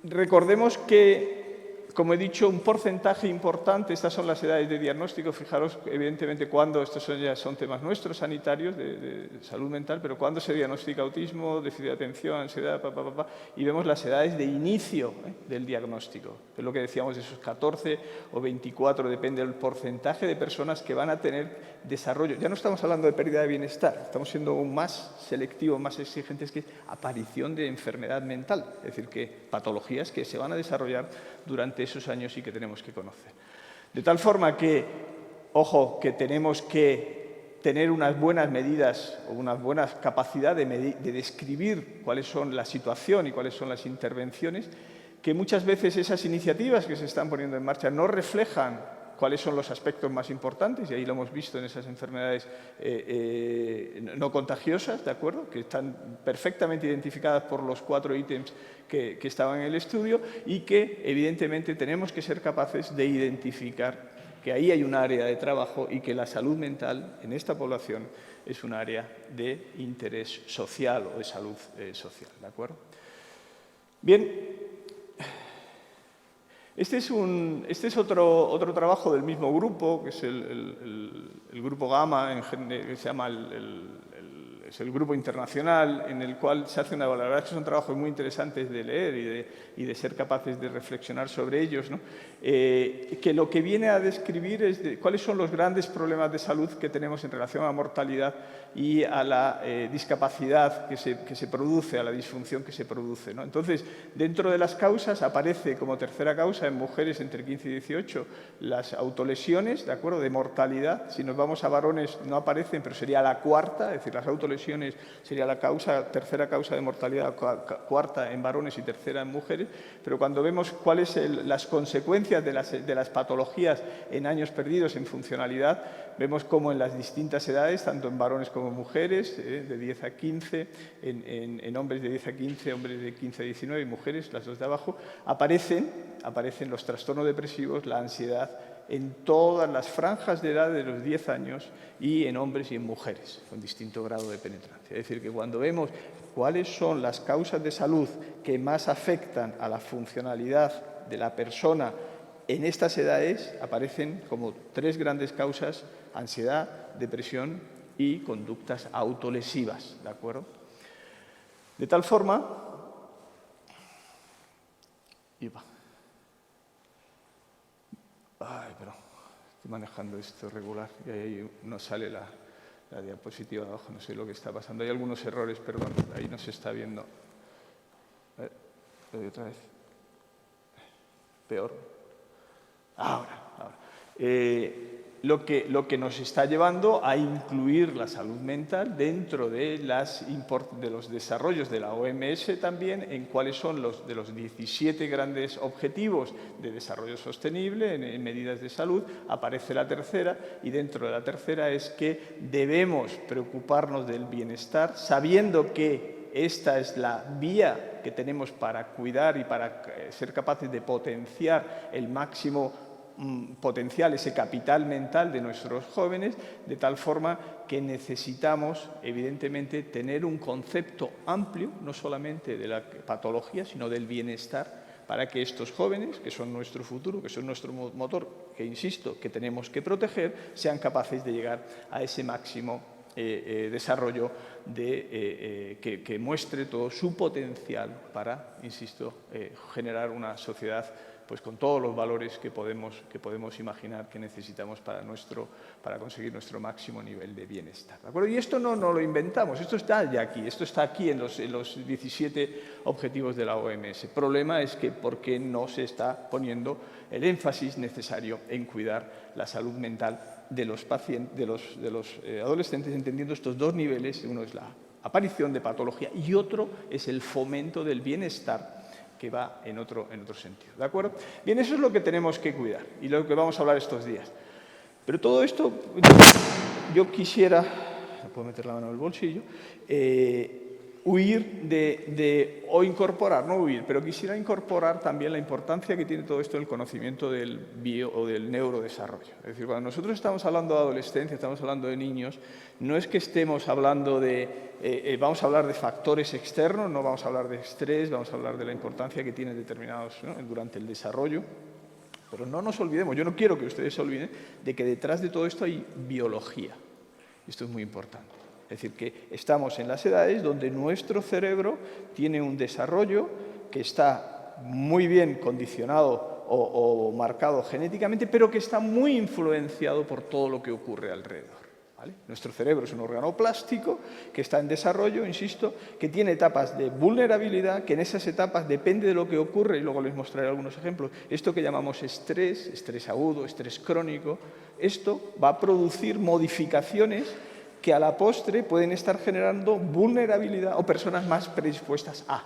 Recordemos que, como he dicho, un porcentaje importante, estas son las edades de diagnóstico, fijaros, evidentemente, cuando, estos ya son temas nuestros sanitarios, de salud mental, pero cuando se diagnostica autismo, déficit de atención, ansiedad, y vemos las edades de inicio del diagnóstico. Es lo que decíamos, de esos 14 o 24, depende del porcentaje de personas que van a tener desarrollo. Ya no estamos hablando de pérdida de bienestar, estamos siendo aún más selectivos, más exigentes, que es aparición de enfermedad mental, es decir, que patologías que se van a desarrollar durante esos años y que tenemos que conocer. De tal forma que, ojo, que tenemos que tener unas buenas medidas o una buena capacidad de describir cuáles son la situación y cuáles son las intervenciones, que muchas veces esas iniciativas que se están poniendo en marcha no reflejan cuáles son los aspectos más importantes, y ahí lo hemos visto en esas enfermedades no contagiosas, ¿de acuerdo?, que están perfectamente identificadas por los 4 ítems que estaban en el estudio, y que evidentemente tenemos que ser capaces de identificar que ahí hay un área de trabajo y que la salud mental en esta población es un área de interés social o de salud social, ¿de acuerdo? Bien. Este es otro trabajo del mismo grupo, que es el grupo Gamma, que se llama el es el grupo internacional en el cual se hace una valoración. La verdad es que son trabajos muy interesantes de leer y de ser capaces de reflexionar sobre ellos, ¿no? Que lo que viene a describir es cuáles son los grandes problemas de salud que tenemos en relación a la mortalidad y a la discapacidad que se produce, a la disfunción que se produce, ¿no? Entonces, dentro de las causas aparece como tercera causa en mujeres entre 15 y 18 las autolesiones, ¿de acuerdo?, de mortalidad. Si nos vamos a varones no aparecen, pero sería la cuarta, es decir, las autolesiones sería la tercera causa de mortalidad, cuarta en varones y tercera en mujeres. Pero cuando vemos cuáles son las consecuencias de las patologías en años perdidos en funcionalidad, vemos cómo en las distintas edades, tanto en varones como en mujeres, de 10 a 15, en hombres de 10 a 15, hombres de 15 a 19 y mujeres, las dos de abajo, aparecen los trastornos depresivos, la ansiedad, en todas las franjas de edad de los 10 años y en hombres y en mujeres, con distinto grado de penetrancia. Es decir, que cuando vemos cuáles son las causas de salud que más afectan a la funcionalidad de la persona en estas edades, aparecen como tres grandes causas: ansiedad, depresión y conductas autolesivas, ¿de acuerdo? De tal forma... Ay, pero estoy manejando esto regular y ahí no sale la diapositiva de abajo, no sé lo que está pasando. Hay algunos errores, perdón, ahí no se está viendo. A ver, lo doy otra vez. Peor. Ahora. Lo que nos está llevando a incluir la salud mental dentro de los desarrollos de la OMS también, en cuáles son los 17 grandes objetivos de desarrollo sostenible en medidas de salud. Aparece la tercera, y dentro de la tercera es que debemos preocuparnos del bienestar, sabiendo que esta es la vía que tenemos para cuidar y para ser capaces de potenciar el máximo potencial, ese capital mental de nuestros jóvenes, de tal forma que necesitamos, evidentemente, tener un concepto amplio, no solamente de la patología, sino del bienestar, para que estos jóvenes, que son nuestro futuro, que son nuestro motor, que insisto, que tenemos que proteger, sean capaces de llegar a ese máximo desarrollo que muestre todo su potencial para, insisto, generar una sociedad pues con todos los valores que podemos imaginar que necesitamos para conseguir nuestro máximo nivel de bienestar, ¿de acuerdo? Y esto no lo inventamos, esto está ya aquí, esto está aquí en los 17 objetivos de la OMS. El problema es que ¿por qué no se está poniendo el énfasis necesario en cuidar la salud mental de los pacientes, de los adolescentes, entendiendo estos dos niveles? Uno es la aparición de patología y otro es el fomento del bienestar, que va en otro sentido, ¿de acuerdo? Bien, eso es lo que tenemos que cuidar y lo que vamos a hablar estos días. Pero todo esto, yo quisiera, no puedo meter la mano en el bolsillo, o incorporar, no huir, pero quisiera incorporar también la importancia que tiene todo esto del conocimiento del o del neurodesarrollo. Es decir, cuando nosotros estamos hablando de adolescencia, estamos hablando de niños, no es que estemos hablando vamos a hablar de factores externos, no vamos a hablar de estrés, vamos a hablar de la importancia que tienen determinados, ¿no?, durante el desarrollo. Pero no nos olvidemos, yo no quiero que ustedes se olviden de que detrás de todo esto hay biología. Esto es muy importante. Es decir, que estamos en las edades donde nuestro cerebro tiene un desarrollo que está muy bien condicionado o marcado genéticamente, pero que está muy influenciado por todo lo que ocurre alrededor, ¿vale? Nuestro cerebro es un órgano plástico que está en desarrollo, insisto, que tiene etapas de vulnerabilidad, que en esas etapas depende de lo que ocurre, y luego les mostraré algunos ejemplos, esto que llamamos estrés agudo, estrés crónico, esto va a producir modificaciones que a la postre pueden estar generando vulnerabilidad o personas más predispuestas a,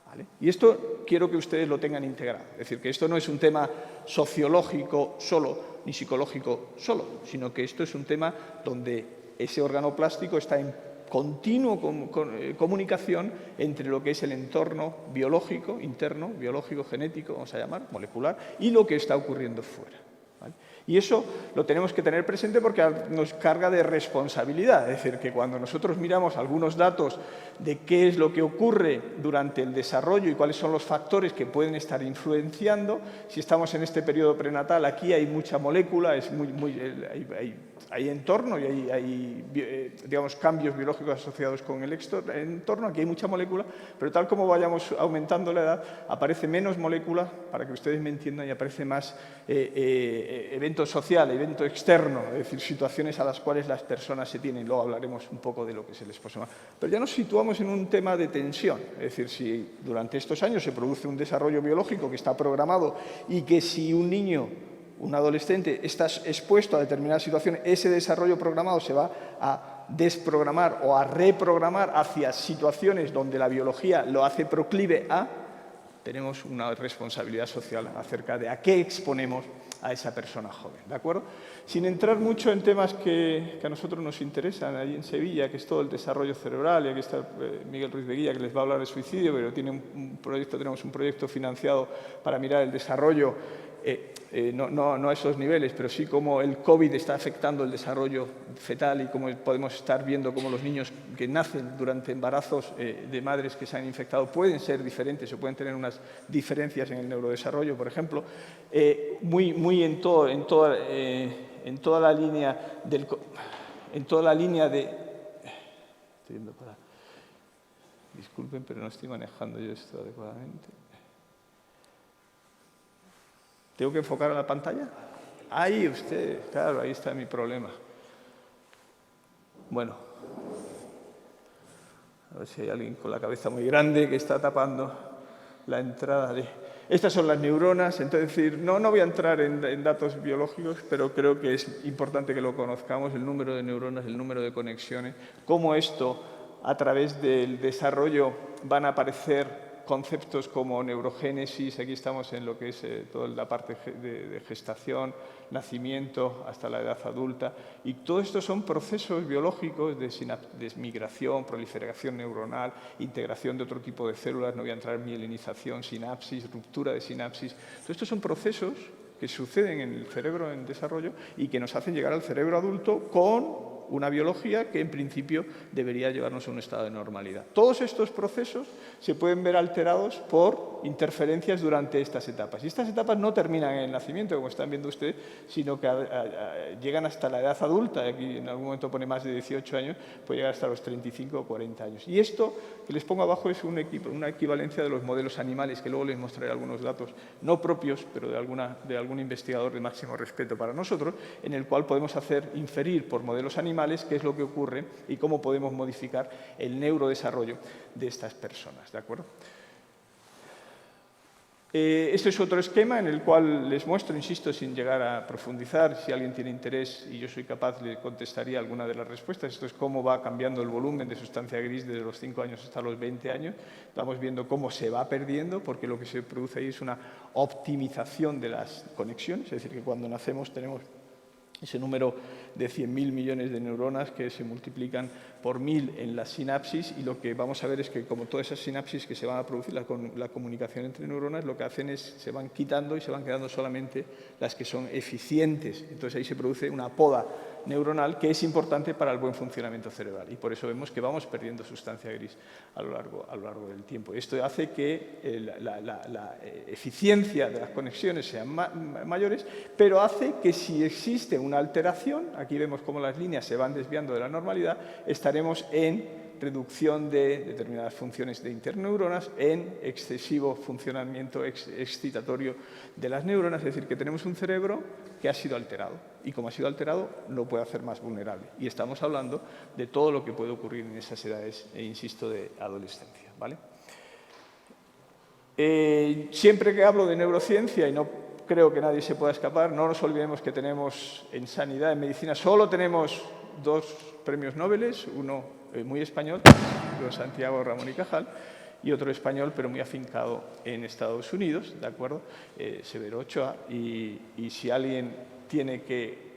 ¿vale? Y esto quiero que ustedes lo tengan integrado. Es decir, que esto no es un tema sociológico solo, ni psicológico solo, sino que esto es un tema donde ese órgano plástico está en continua comunicación entre lo que es el entorno biológico, interno, biológico, genético, vamos a llamar, molecular, y lo que está ocurriendo fuera, ¿vale? Y eso lo tenemos que tener presente porque nos carga de responsabilidad. Es decir, que cuando nosotros miramos algunos datos de qué es lo que ocurre durante el desarrollo y cuáles son los factores que pueden estar influenciando, si estamos en este periodo prenatal, aquí hay mucha molécula, hay hay entorno y hay digamos, cambios biológicos asociados con el entorno. Aquí hay mucha molécula, pero tal como vayamos aumentando la edad, aparece menos molécula, para que ustedes me entiendan, y aparece más evento social, evento externo, es decir, situaciones a las cuales las personas se tienen. Luego hablaremos un poco de lo que se les posee. Pero ya nos situamos en un tema de tensión, es decir, si durante estos años se produce un desarrollo biológico que está programado y que si un niño, un adolescente, está expuesto a determinadas situaciones, ese desarrollo programado se va a desprogramar o a reprogramar hacia situaciones donde la biología lo hace proclive a, tenemos una responsabilidad social acerca de a qué exponemos a esa persona joven, ¿de acuerdo? Sin entrar mucho en temas que a nosotros nos interesan ahí en Sevilla, que es todo el desarrollo cerebral, y aquí está Miguel Ruiz de Guía, que les va a hablar de suicidio, pero tenemos un proyecto financiado para mirar el desarrollo, no a esos niveles, pero sí cómo el COVID está afectando el desarrollo fetal y cómo podemos estar viendo cómo los niños que nacen durante embarazos de madres que se han infectado pueden ser diferentes o pueden tener unas diferencias en el neurodesarrollo, por ejemplo, muy en toda la línea de... Estoy viendo para... Disculpen, pero no estoy manejando yo esto adecuadamente. ¿Tengo que enfocar a la pantalla? Ahí usted, claro, ahí está mi problema. Bueno, a ver si hay alguien con la cabeza muy grande que está tapando la entrada de... Estas son las neuronas, entonces no voy a entrar en datos biológicos, pero creo que es importante que lo conozcamos, el número de neuronas, el número de conexiones, cómo esto, a través del desarrollo, van a aparecer conceptos como neurogénesis, aquí estamos en lo que es toda la parte de gestación, nacimiento, hasta la edad adulta, y todo esto son procesos biológicos de migración, proliferación neuronal, integración de otro tipo de células, no voy a entrar en mielinización, sinapsis, ruptura de sinapsis. Todos estos son procesos que suceden en el cerebro en desarrollo y que nos hacen llegar al cerebro adulto con una biología que en principio debería llevarnos a un estado de normalidad. Todos estos procesos se pueden ver alterados por interferencias durante estas etapas. Y estas etapas no terminan en el nacimiento, como están viendo ustedes, sino que llegan hasta la edad adulta. Aquí en algún momento pone más de 18 años, puede llegar hasta los 35 o 40 años. Y esto que les pongo abajo es una equivalencia de los modelos animales, que luego les mostraré algunos datos no propios, pero de algún investigador de máximo respeto para nosotros, en el cual podemos inferir por modelos animales qué es lo que ocurre y cómo podemos modificar el neurodesarrollo de estas personas, ¿de acuerdo? Este es otro esquema en el cual les muestro, insisto, sin llegar a profundizar, si alguien tiene interés y yo soy capaz, le contestaría alguna de las respuestas. Esto es cómo va cambiando el volumen de sustancia gris desde los 5 años hasta los 20 años. Estamos viendo cómo se va perdiendo, porque lo que se produce ahí es una optimización de las conexiones, es decir, que cuando nacemos tenemos ese número de 100.000 millones de neuronas que se multiplican por 1000 en la sinapsis, y lo que vamos a ver es que como todas esas sinapsis que se van a producir, la comunicación entre neuronas, lo que hacen es se van quitando y se van quedando solamente las que son eficientes. Entonces ahí se produce una poda neuronal que es importante para el buen funcionamiento cerebral, y por eso vemos que vamos perdiendo sustancia gris a lo largo del tiempo. Esto hace que la eficiencia de las conexiones sean mayores, pero hace que si existe una alteración, aquí vemos cómo las líneas se van desviando de la normalidad, estaremos en reducción de determinadas funciones de interneuronas, en excesivo funcionamiento excitatorio de las neuronas, es decir, que tenemos un cerebro que ha sido alterado, y como ha sido alterado lo puede hacer más vulnerable. Y estamos hablando de todo lo que puede ocurrir en esas edades, insisto, de adolescencia, ¿vale? Siempre que hablo de neurociencia, y no creo que nadie se pueda escapar, no nos olvidemos que tenemos en sanidad, en medicina, solo tenemos 2 premios Nobel, uno muy español, Santiago Ramón y Cajal, y otro español, pero muy afincado en Estados Unidos, ¿de acuerdo? Severo Ochoa, y si alguien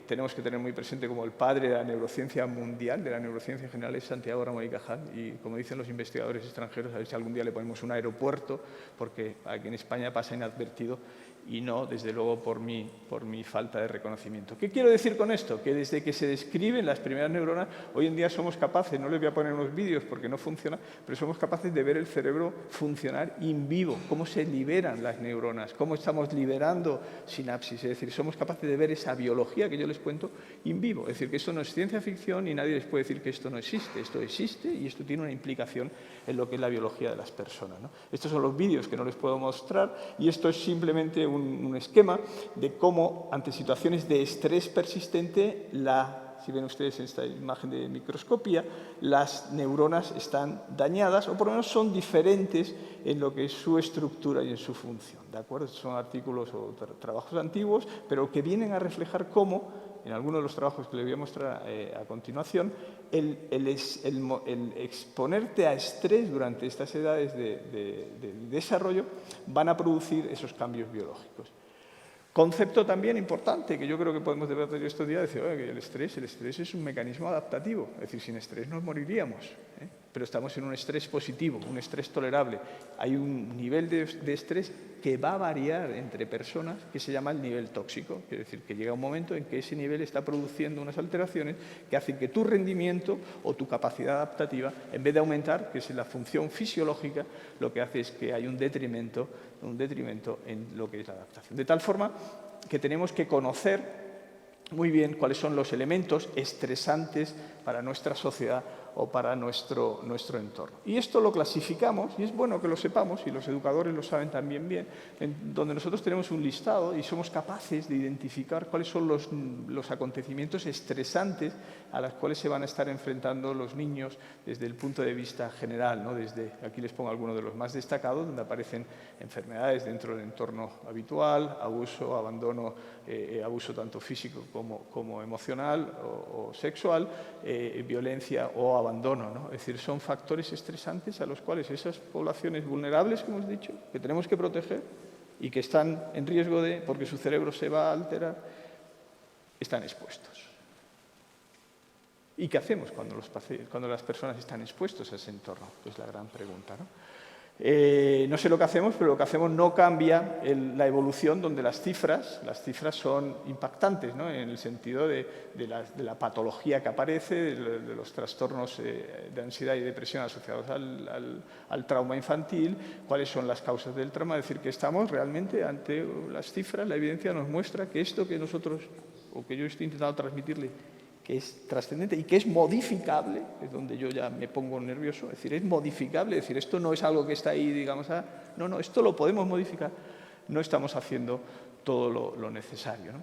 tenemos que tener muy presente como el padre de la neurociencia mundial, de la neurociencia en general, es Santiago Ramón y Cajal, y como dicen los investigadores extranjeros, a ver si algún día le ponemos un aeropuerto, porque aquí en España pasa inadvertido, y no, desde luego, por mi falta de reconocimiento. ¿Qué quiero decir con esto? Que desde que se describen las primeras neuronas, hoy en día somos capaces, no les voy a poner unos vídeos porque no funciona, pero somos capaces de ver el cerebro funcionar in vivo, cómo se liberan las neuronas, cómo estamos liberando sinapsis, es decir, somos capaces de ver esa biología que yo les les cuento in vivo. Es decir, que esto no es ciencia ficción y nadie les puede decir que esto no existe. Esto existe y esto tiene una implicación en lo que es la biología de las personas, ¿no? Estos son los vídeos que no les puedo mostrar y esto es simplemente un esquema de cómo, ante situaciones de estrés persistente, si ven ustedes en esta imagen de microscopía, las neuronas están dañadas o por lo menos son diferentes en lo que es su estructura y en su función, ¿de acuerdo? Son artículos o trabajos antiguos, pero que vienen a reflejar cómo, en algunos de los trabajos que les voy a mostrar a continuación, el exponerte a estrés durante estas edades de desarrollo van a producir esos cambios biológicos. Concepto también importante que yo creo que podemos debatir estos días, decir, oye, que el estrés es un mecanismo adaptativo, es decir, sin estrés nos moriríamos, ¿eh? Pero estamos en un estrés positivo, un estrés tolerable. Hay un nivel de estrés que va a variar entre personas que se llama el nivel tóxico, es decir, que llega un momento en que ese nivel está produciendo unas alteraciones que hacen que tu rendimiento o tu capacidad adaptativa, en vez de aumentar, que es la función fisiológica, lo que hace es que hay un detrimento en lo que es la adaptación. De tal forma que tenemos que conocer muy bien cuáles son los elementos estresantes para nuestra sociedad o para nuestro entorno. Y esto lo clasificamos, y es bueno que lo sepamos, y los educadores lo saben también bien, donde nosotros tenemos un listado y somos capaces de identificar cuáles son los acontecimientos estresantes a los cuales se van a estar enfrentando los niños desde el punto de vista general, ¿no? Desde, aquí les pongo algunos de los más destacados, donde aparecen enfermedades dentro del entorno habitual, abuso, abandono, abuso tanto físico como emocional o sexual, violencia o abandono, ¿no? Es decir, son factores estresantes a los cuales esas poblaciones vulnerables, como hemos dicho, que tenemos que proteger y que están en riesgo porque su cerebro se va a alterar, están expuestos. ¿Y qué hacemos cuando las personas están expuestos a ese entorno? Es la gran pregunta, ¿no? No sé lo que hacemos, pero lo que hacemos no cambia la evolución, donde las cifras son impactantes, ¿no? En el sentido de la patología que aparece, de los trastornos de ansiedad y depresión asociados al trauma infantil, cuáles son las causas del trauma. Es decir, que estamos realmente ante las cifras, la evidencia nos muestra que esto que nosotros, o que yo estoy intentando transmitirle, que es trascendente y que es modificable, es donde yo ya me pongo nervioso, es decir, es modificable, es decir, esto no es algo que está ahí, digamos, no, esto lo podemos modificar, no estamos haciendo todo lo necesario, ¿no?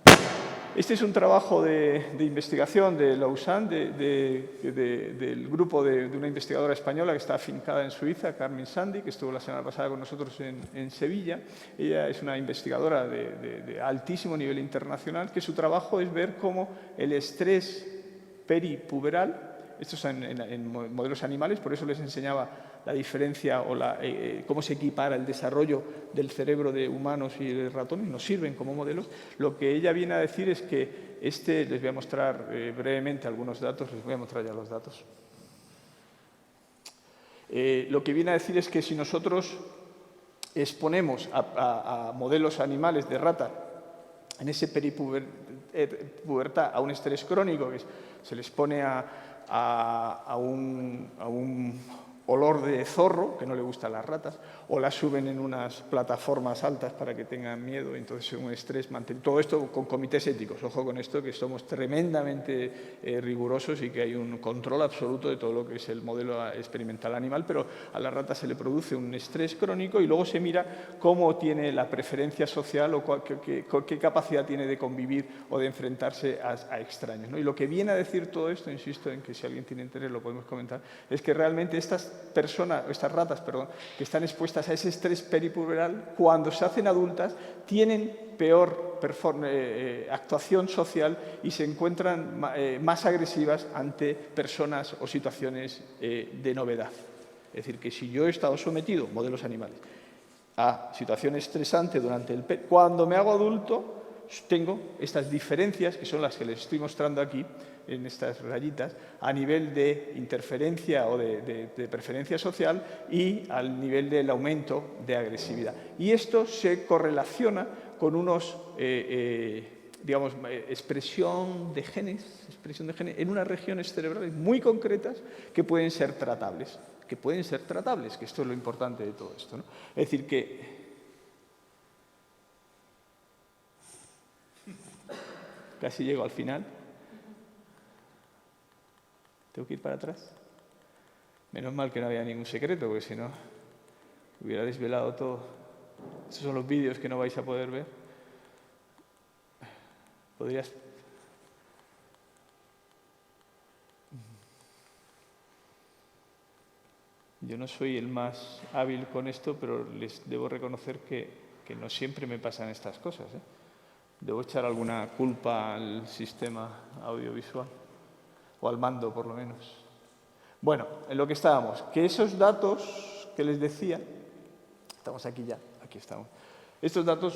Este es un trabajo de investigación de Lausanne, del grupo de una investigadora española que está afincada en Suiza, Carmen Sandi, que estuvo la semana pasada con nosotros en Sevilla. Ella es una investigadora de altísimo nivel internacional, que su trabajo es ver cómo el estrés peripuberal, estos son en modelos animales, por eso les enseñaba la diferencia o cómo se equipara el desarrollo del cerebro de humanos y de ratones, nos sirven como modelos. Lo que ella viene a decir es que les voy a mostrar brevemente algunos datos, les voy a mostrar ya los datos. Lo que viene a decir es que si nosotros exponemos a modelos animales de rata en ese peripubertad a un estrés crónico, que se les pone a un olor de zorro, que no le gustan las ratas, o las suben en unas plataformas altas para que tengan miedo, entonces un estrés mantenido. Todo esto con comités éticos, ojo con esto, que somos tremendamente rigurosos y que hay un control absoluto de todo lo que es el modelo experimental animal, pero a la rata se le produce un estrés crónico y luego se mira cómo tiene la preferencia social o qué capacidad tiene de convivir o de enfrentarse a extraños, ¿no? Y lo que viene a decir todo esto, insisto en que si alguien tiene interés lo podemos comentar, es que realmente estas ratas, que están expuestas a ese estrés peripuberal, cuando se hacen adultas, tienen peor actuación social y se encuentran más agresivas ante personas o situaciones de novedad. Es decir, que si yo he estado sometido, modelos animales, a situaciones estresantes cuando me hago adulto, tengo estas diferencias, que son las que les estoy mostrando aquí, en estas rayitas, a nivel de interferencia o de preferencia social y al nivel del aumento de agresividad. Y esto se correlaciona con unos, expresión de genes en unas regiones cerebrales muy concretas que pueden ser tratables, que esto es lo importante de todo esto, ¿no? Es decir, que casi llego al final. ¿Tengo que ir para atrás? Menos mal que no había ningún secreto, porque si no, hubiera desvelado todo. Estos son los vídeos que no vais a poder ver. Podrías... Yo no soy el más hábil con esto, pero les debo reconocer que no siempre me pasan estas cosas, ¿eh? Debo echar alguna culpa al sistema audiovisual, o al mando, por lo menos. Bueno, en lo que estábamos, que esos datos que les decía, estamos aquí ya, aquí estamos, estos datos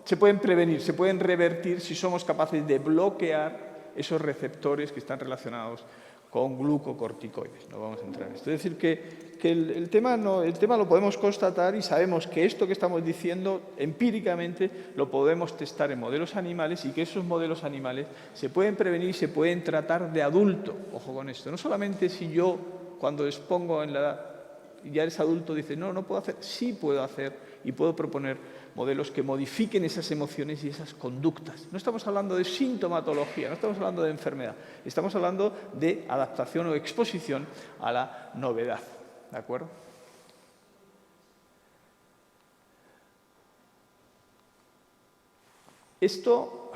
se pueden prevenir, se pueden revertir si somos capaces de bloquear esos receptores que están relacionados con glucocorticoides. No vamos a entrar en esto. Es decir, que el tema lo podemos constatar y sabemos que esto que estamos diciendo empíricamente lo podemos testar en modelos animales y que esos modelos animales se pueden prevenir y se pueden tratar de adulto. Ojo con esto. No solamente si yo, cuando expongo en la edad, ya eres adulto, dice, no puedo hacer. Sí puedo hacer y puedo proponer modelos que modifiquen esas emociones y esas conductas. No estamos hablando de sintomatología, no estamos hablando de enfermedad, estamos hablando de adaptación o exposición a la novedad. ¿De acuerdo? Esto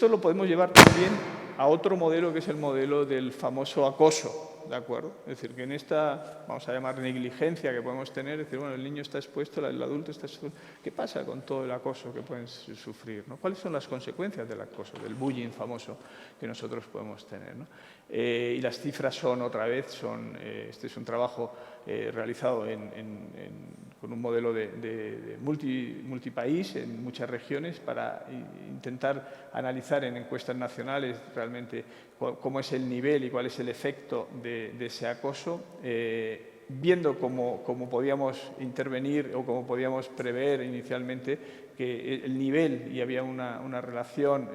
lo podemos llevar también a otro modelo que es el modelo del famoso acoso. ¿De acuerdo? Es decir, que en esta, vamos a llamar negligencia que podemos tener, es decir, bueno, el niño está expuesto, el adulto está expuesto. ¿Qué pasa con todo el acoso que pueden sufrir, ¿no? ¿Cuáles son las consecuencias del acoso, del bullying famoso que nosotros podemos tener, ¿no? Y las cifras son, otra vez, este es un trabajo realizado con un modelo de multipaís en muchas regiones para intentar analizar en encuestas nacionales realmente cómo es el nivel y cuál es el efecto de ese acoso, viendo cómo podíamos intervenir o cómo podíamos prever inicialmente que el nivel, y había una relación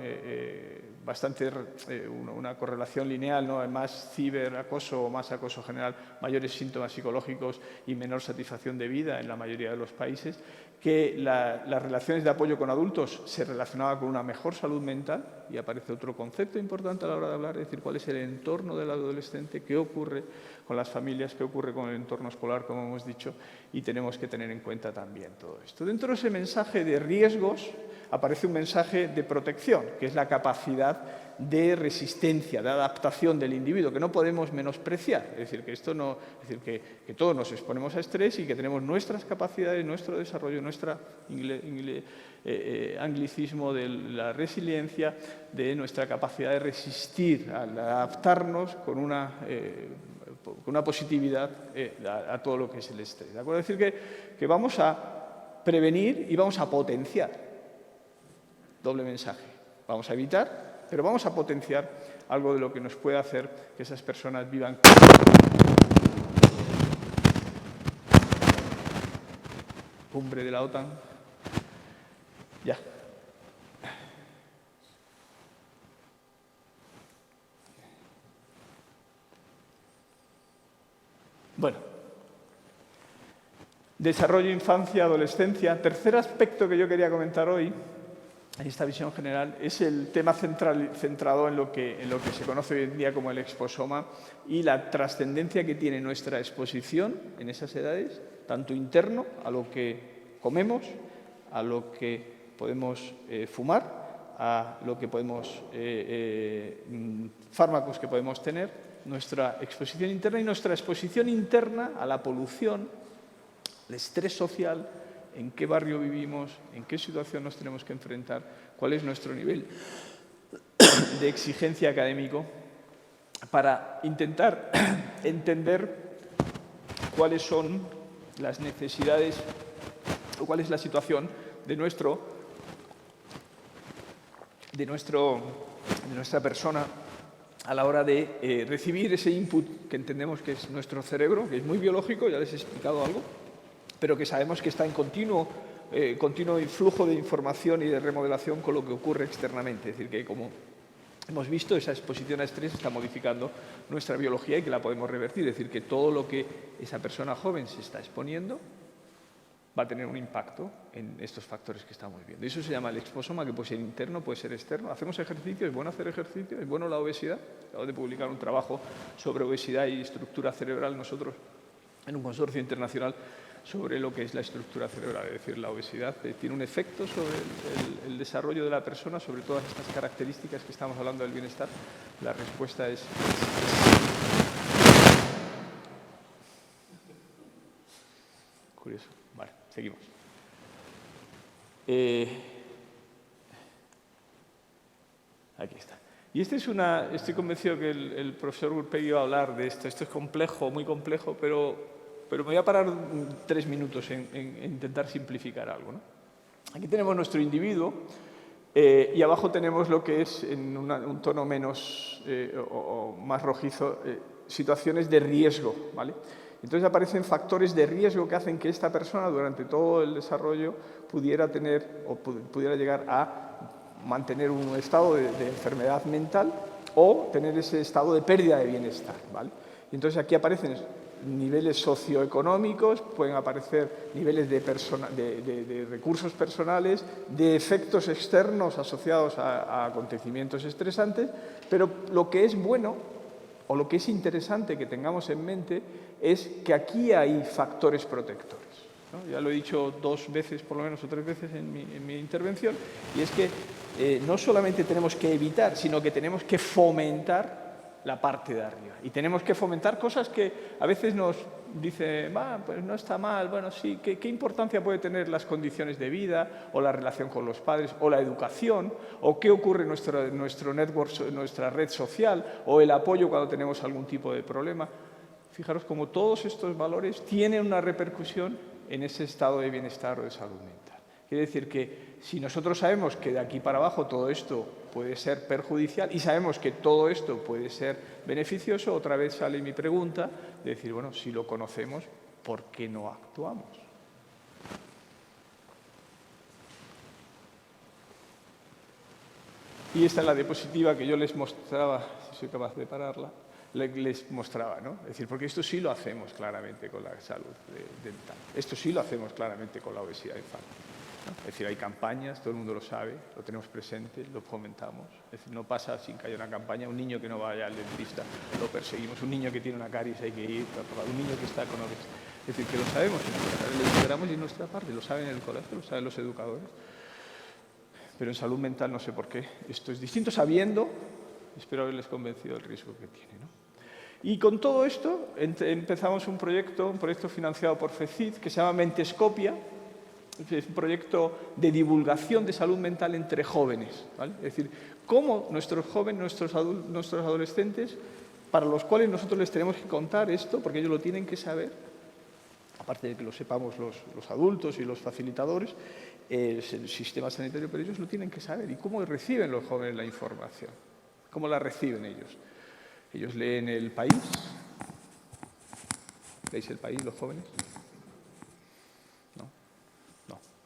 una correlación lineal, ¿no? Más ciberacoso o más acoso general, mayores síntomas psicológicos y menor satisfacción de vida en la mayoría de los países, que las relaciones de apoyo con adultos se relacionaban con una mejor salud mental, y aparece otro concepto importante a la hora de hablar, es decir, cuál es el entorno del adolescente, qué ocurre con las familias, qué ocurre con el entorno escolar, como hemos dicho, y tenemos que tener en cuenta también todo esto. Dentro de ese mensaje de riesgos aparece un mensaje de protección, que es la capacidad de resistencia, de adaptación del individuo, que no podemos menospreciar. Es decir, que todos nos exponemos a estrés y que tenemos nuestras capacidades, nuestro desarrollo, nuestra anglicismo de la resiliencia, de nuestra capacidad de resistir, al adaptarnos con una positividad a todo lo que es el estrés. ¿De acuerdo? Es decir, que vamos a prevenir y vamos a potenciar. Doble mensaje. Vamos a evitar, pero vamos a potenciar algo de lo que nos puede hacer que esas personas vivan. Cumbre de la OTAN. Ya. Bueno. Desarrollo, infancia, adolescencia. Tercer aspecto que yo quería comentar hoy, en esta visión general, es el tema centrado en lo que se conoce hoy en día como el exposoma y la trascendencia que tiene nuestra exposición en esas edades, tanto interno, a lo que comemos, a lo que podemos fumar, a lo que podemos, fármacos que podemos tener, nuestra exposición interna y nuestra exposición interna a la polución, el estrés social, en qué barrio vivimos, en qué situación nos tenemos que enfrentar, cuál es nuestro nivel de exigencia académico, para intentar entender cuáles son las necesidades o cuál es la situación de nuestra persona a la hora de recibir ese input que entendemos que es nuestro cerebro, que es muy biológico, ya les he explicado algo, pero que sabemos que está en continuo flujo de información y de remodelación con lo que ocurre externamente. Es decir, que como hemos visto, esa exposición a estrés está modificando nuestra biología y que la podemos revertir. Es decir, que todo lo que esa persona joven se está exponiendo va a tener un impacto en estos factores que estamos viendo. Eso se llama el exposoma, que puede ser interno, puede ser externo. Hacemos ejercicio, es bueno hacer ejercicio, es bueno la obesidad. Acabo de publicar un trabajo sobre obesidad y estructura cerebral nosotros en un consorcio internacional sobre lo que es la estructura cerebral, es decir, la obesidad tiene un efecto sobre el desarrollo de la persona, sobre todas estas características que estamos hablando del bienestar. La respuesta es curioso. Vale, seguimos. Aquí está. Y estoy convencido que el profesor Gurpegui va a hablar de esto. Esto es complejo, muy complejo, pero me voy a parar 3 minutos en intentar simplificar algo, ¿no? Aquí tenemos nuestro individuo y abajo tenemos lo que es, en un tono menos o más rojizo, situaciones de riesgo, ¿vale? Entonces aparecen factores de riesgo que hacen que esta persona durante todo el desarrollo pudiera tener o pudiera llegar a mantener un estado de enfermedad mental o tener ese estado de pérdida de bienestar, ¿vale? Y entonces aquí aparecen niveles socioeconómicos, pueden aparecer niveles de recursos personales, de efectos externos asociados a acontecimientos estresantes, pero lo que es bueno o lo que es interesante que tengamos en mente es que aquí hay factores protectores, ¿no? Ya lo he dicho 2 veces, por lo menos, o 3 veces en mi intervención, y es que no solamente tenemos que evitar, sino que tenemos que fomentar la parte de arriba. Y tenemos que fomentar cosas que a veces nos dice, pues no está mal, bueno, sí, ¿qué importancia puede tener las condiciones de vida, o la relación con los padres, o la educación, o qué ocurre en nuestro network, nuestra red social, o el apoyo cuando tenemos algún tipo de problema? Fijaros cómo todos estos valores tienen una repercusión en ese estado de bienestar o de salud mental. Quiere decir que si nosotros sabemos que de aquí para abajo todo esto puede ser perjudicial y sabemos que todo esto puede ser beneficioso, otra vez sale mi pregunta de decir, bueno, si lo conocemos, ¿por qué no actuamos? Y esta es la diapositiva que yo les mostraba, si soy capaz de pararla, les mostraba, ¿no? Es decir, porque esto sí lo hacemos claramente con la salud dental. Esto sí lo hacemos claramente con la obesidad infantil, ¿no? Es decir, hay campañas, todo el mundo lo sabe, lo tenemos presente, lo fomentamos. Es decir, no pasa sin que haya una campaña. Un niño que no vaya al dentista, lo perseguimos. Un niño que tiene una caries, hay que ir. Un niño que está con obesidad. Es decir, que lo sabemos, lo integramos y en nuestra parte, lo saben en el colegio, lo saben los educadores. Pero en salud mental no sé por qué esto es distinto, sabiendo, espero haberles convencido del riesgo que tiene, ¿no? Y con todo esto empezamos un proyecto financiado por FECID que se llama Mentescopia. Es un proyecto de divulgación de salud mental entre jóvenes, ¿vale? Es decir, cómo nuestros jóvenes, nuestros adolescentes, para los cuales nosotros les tenemos que contar esto, porque ellos lo tienen que saber, aparte de que lo sepamos los adultos y los facilitadores, el sistema sanitario, pero ellos lo tienen que saber. ¿Y cómo reciben los jóvenes la información? ¿Cómo la reciben ellos? Ellos leen El País. ¿Leéis El País, los jóvenes? No.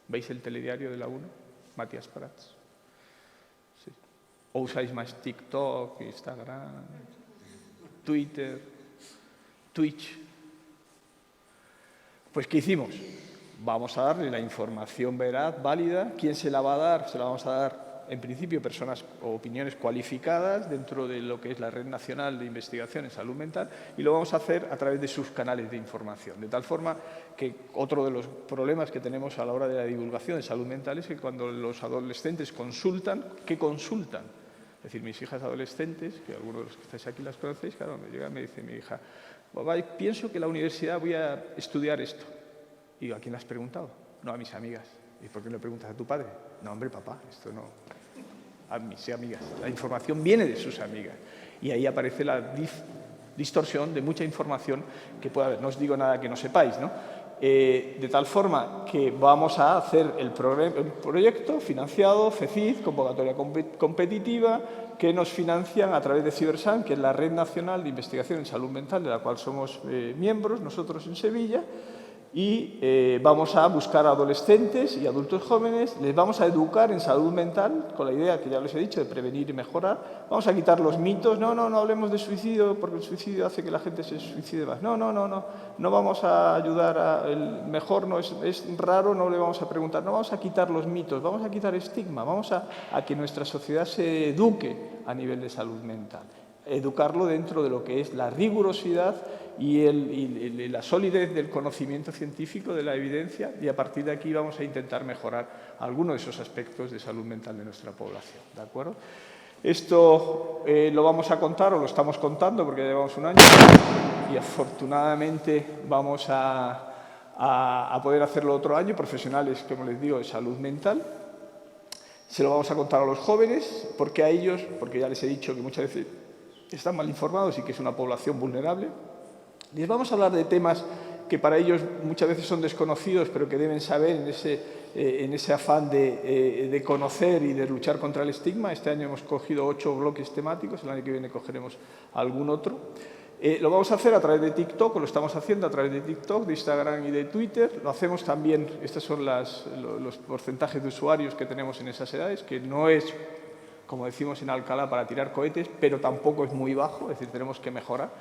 ¿Veis el telediario de la 1? Matías Prats. Sí. ¿O usáis más TikTok, Instagram, Twitter, Twitch? Pues, ¿qué hicimos? Vamos a darle la información veraz, válida. ¿Quién se la va a dar? Se la vamos a dar, en principio, personas o opiniones cualificadas dentro de lo que es la Red Nacional de Investigación en Salud Mental, y lo vamos a hacer a través de sus canales de información. De tal forma que otro de los problemas que tenemos a la hora de la divulgación de salud mental es que cuando los adolescentes consultan, ¿qué consultan? Es decir, mis hijas adolescentes, que algunos de los que estáis aquí las conocéis, claro, me llega y me dice mi hija, papá, pienso que en la universidad voy a estudiar esto. Y digo, ¿a quién le has preguntado? No, a mis amigas. ¿Y por qué le preguntas a tu padre? No, hombre, papá, esto no. A mis amigas. La información viene de sus amigas. Y ahí aparece la distorsión de mucha información que puede haber. No os digo nada que no sepáis, ¿no? De tal forma que vamos a hacer el proyecto financiado, FECID, convocatoria competitiva, que nos financian a través de Cibersan, que es la Red Nacional de Investigación en Salud Mental, de la cual somos miembros nosotros en Sevilla. y vamos a buscar a adolescentes y adultos jóvenes, les vamos a educar en salud mental, con la idea que ya les he dicho de prevenir y mejorar. Vamos a quitar los mitos, no hablemos de suicidio porque el suicidio hace que la gente se suicide más. No vamos a ayudar a el mejor, no es raro, no le vamos a preguntar, no vamos a quitar los mitos, vamos a quitar estigma, vamos a que nuestra sociedad se eduque a nivel de salud mental. Educarlo dentro de lo que es la rigurosidad y la solidez del conocimiento científico, de la evidencia, y a partir de aquí vamos a intentar mejorar algunos de esos aspectos de salud mental de nuestra población. ¿De acuerdo? Esto lo vamos a contar, o lo estamos contando, porque ya llevamos un año, y afortunadamente vamos a poder hacerlo otro año, profesionales, como les digo, de salud mental. Se lo vamos a contar a los jóvenes, porque a ellos, porque ya les he dicho que muchas veces están mal informados y que es una población vulnerable. Les vamos a hablar de temas que para ellos muchas veces son desconocidos, pero que deben saber en ese afán de conocer y de luchar contra el estigma. Este año hemos cogido 8 bloques temáticos, el año que viene cogeremos algún otro. Lo vamos a hacer a través de TikTok, o lo estamos haciendo a través de TikTok, de Instagram y de Twitter. Lo hacemos también, estos son los porcentajes de usuarios que tenemos en esas edades, que no es, como decimos en Alcalá, para tirar cohetes, pero tampoco es muy bajo, es decir, tenemos que mejorarlo.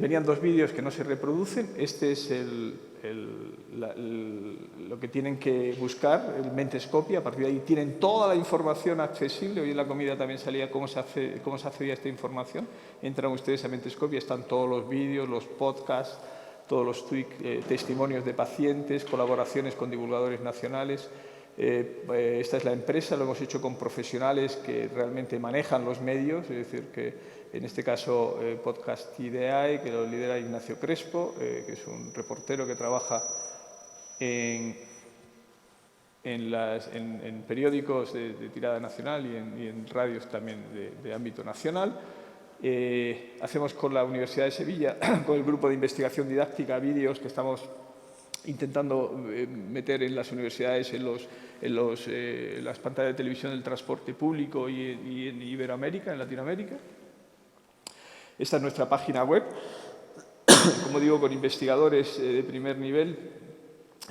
Venían 2 vídeos que no se reproducen. Este es lo que tienen que buscar, el Mentescopia. A partir de ahí tienen toda la información accesible. Hoy en la comida también salía cómo se accedía a esta información. Entran ustedes a Mentescopia, están todos los vídeos, los podcasts, todos los testimonios de pacientes, colaboraciones con divulgadores nacionales. Esta es la empresa, lo hemos hecho con profesionales que realmente manejan los medios, es decir, que en este caso Podcast IDEAE, que lo lidera Ignacio Crespo, que es un reportero que trabaja en periódicos de tirada nacional y en radios también de ámbito nacional. Hacemos con la Universidad de Sevilla, con el grupo de investigación didáctica, vídeos que estamos intentando meter en las universidades, en las pantallas de televisión del transporte público y en Iberoamérica, en Latinoamérica. Esta es nuestra página web, como digo, con investigadores de primer nivel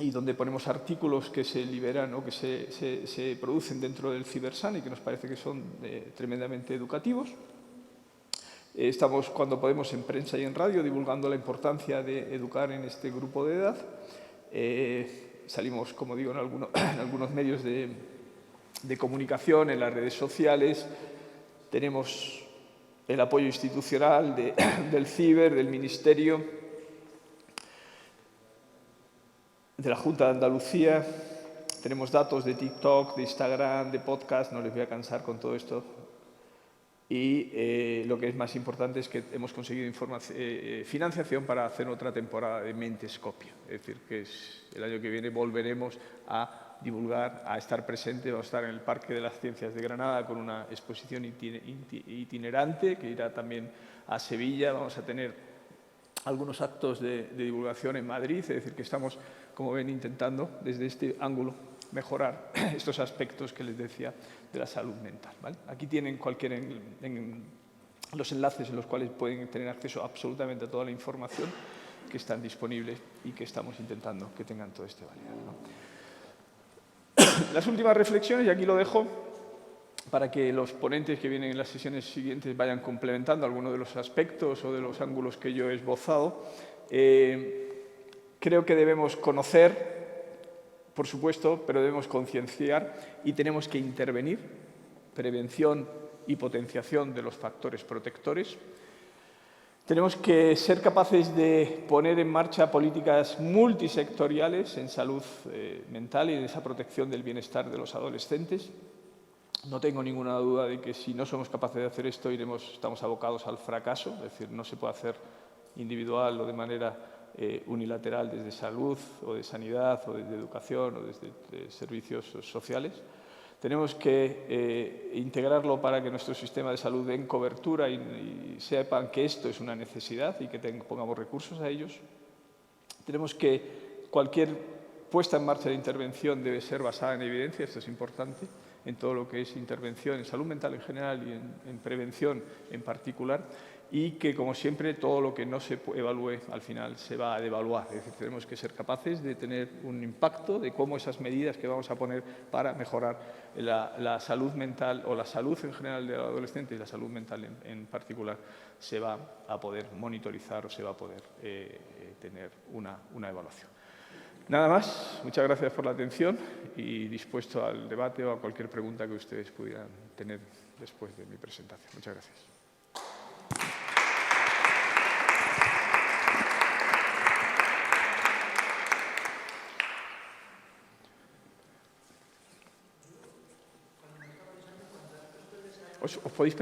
y donde ponemos artículos que se liberan o que se producen dentro del Cibersan y que nos parece que son tremendamente educativos. Estamos, cuando podemos, en prensa y en radio, divulgando la importancia de educar en este grupo de edad. Salimos, como digo, en algunos medios de comunicación, en las redes sociales. Tenemos el apoyo institucional del CIBER, del Ministerio, de la Junta de Andalucía. Tenemos datos de TikTok, de Instagram, de podcast. No les voy a cansar con todo esto. Y lo que es más importante es que hemos conseguido financiación para hacer otra temporada de Mentescopia. Es decir, que el año que viene volveremos a divulgar, a estar presente. Vamos a estar en el Parque de las Ciencias de Granada con una exposición itinerante que irá también a Sevilla. Vamos a tener algunos actos de divulgación en Madrid. Es decir, que estamos, como ven, intentando desde este ángulo mejorar estos aspectos que les decía de la salud mental, ¿vale? Aquí tienen los enlaces en los cuales pueden tener acceso absolutamente a toda la información que están disponibles y que estamos intentando que tengan todo este validad, ¿no? Las últimas reflexiones, y aquí lo dejo para que los ponentes que vienen en las sesiones siguientes vayan complementando algunos de los aspectos o de los ángulos que yo he esbozado. Creo que debemos conocer, por supuesto, pero debemos concienciar y tenemos que intervenir. Prevención y potenciación de los factores protectores. Tenemos que ser capaces de poner en marcha políticas multisectoriales en salud mental y en esa protección del bienestar de los adolescentes. No tengo ninguna duda de que si no somos capaces de hacer esto, estamos abocados al fracaso. Es decir, no se puede hacer individual o de manera unilateral desde salud o de sanidad o desde educación o desde servicios sociales. Tenemos que integrarlo para que nuestro sistema de salud den cobertura y sepan que esto es una necesidad y que pongamos recursos a ellos. Tenemos que cualquier puesta en marcha de intervención debe ser basada en evidencia, esto es importante. en todo lo que es intervención en salud mental en general y en prevención en particular, y que, como siempre, todo lo que no se evalúe al final se va a devaluar. Es decir, tenemos que ser capaces de tener un impacto de cómo esas medidas que vamos a poner para mejorar la salud mental o la salud en general del adolescente y la salud mental en particular se va a poder monitorizar o se va a poder tener una evaluación. Nada más, muchas gracias por la atención y dispuesto al debate o a cualquier pregunta que ustedes pudieran tener después de mi presentación. Muchas gracias. ¿Os podéis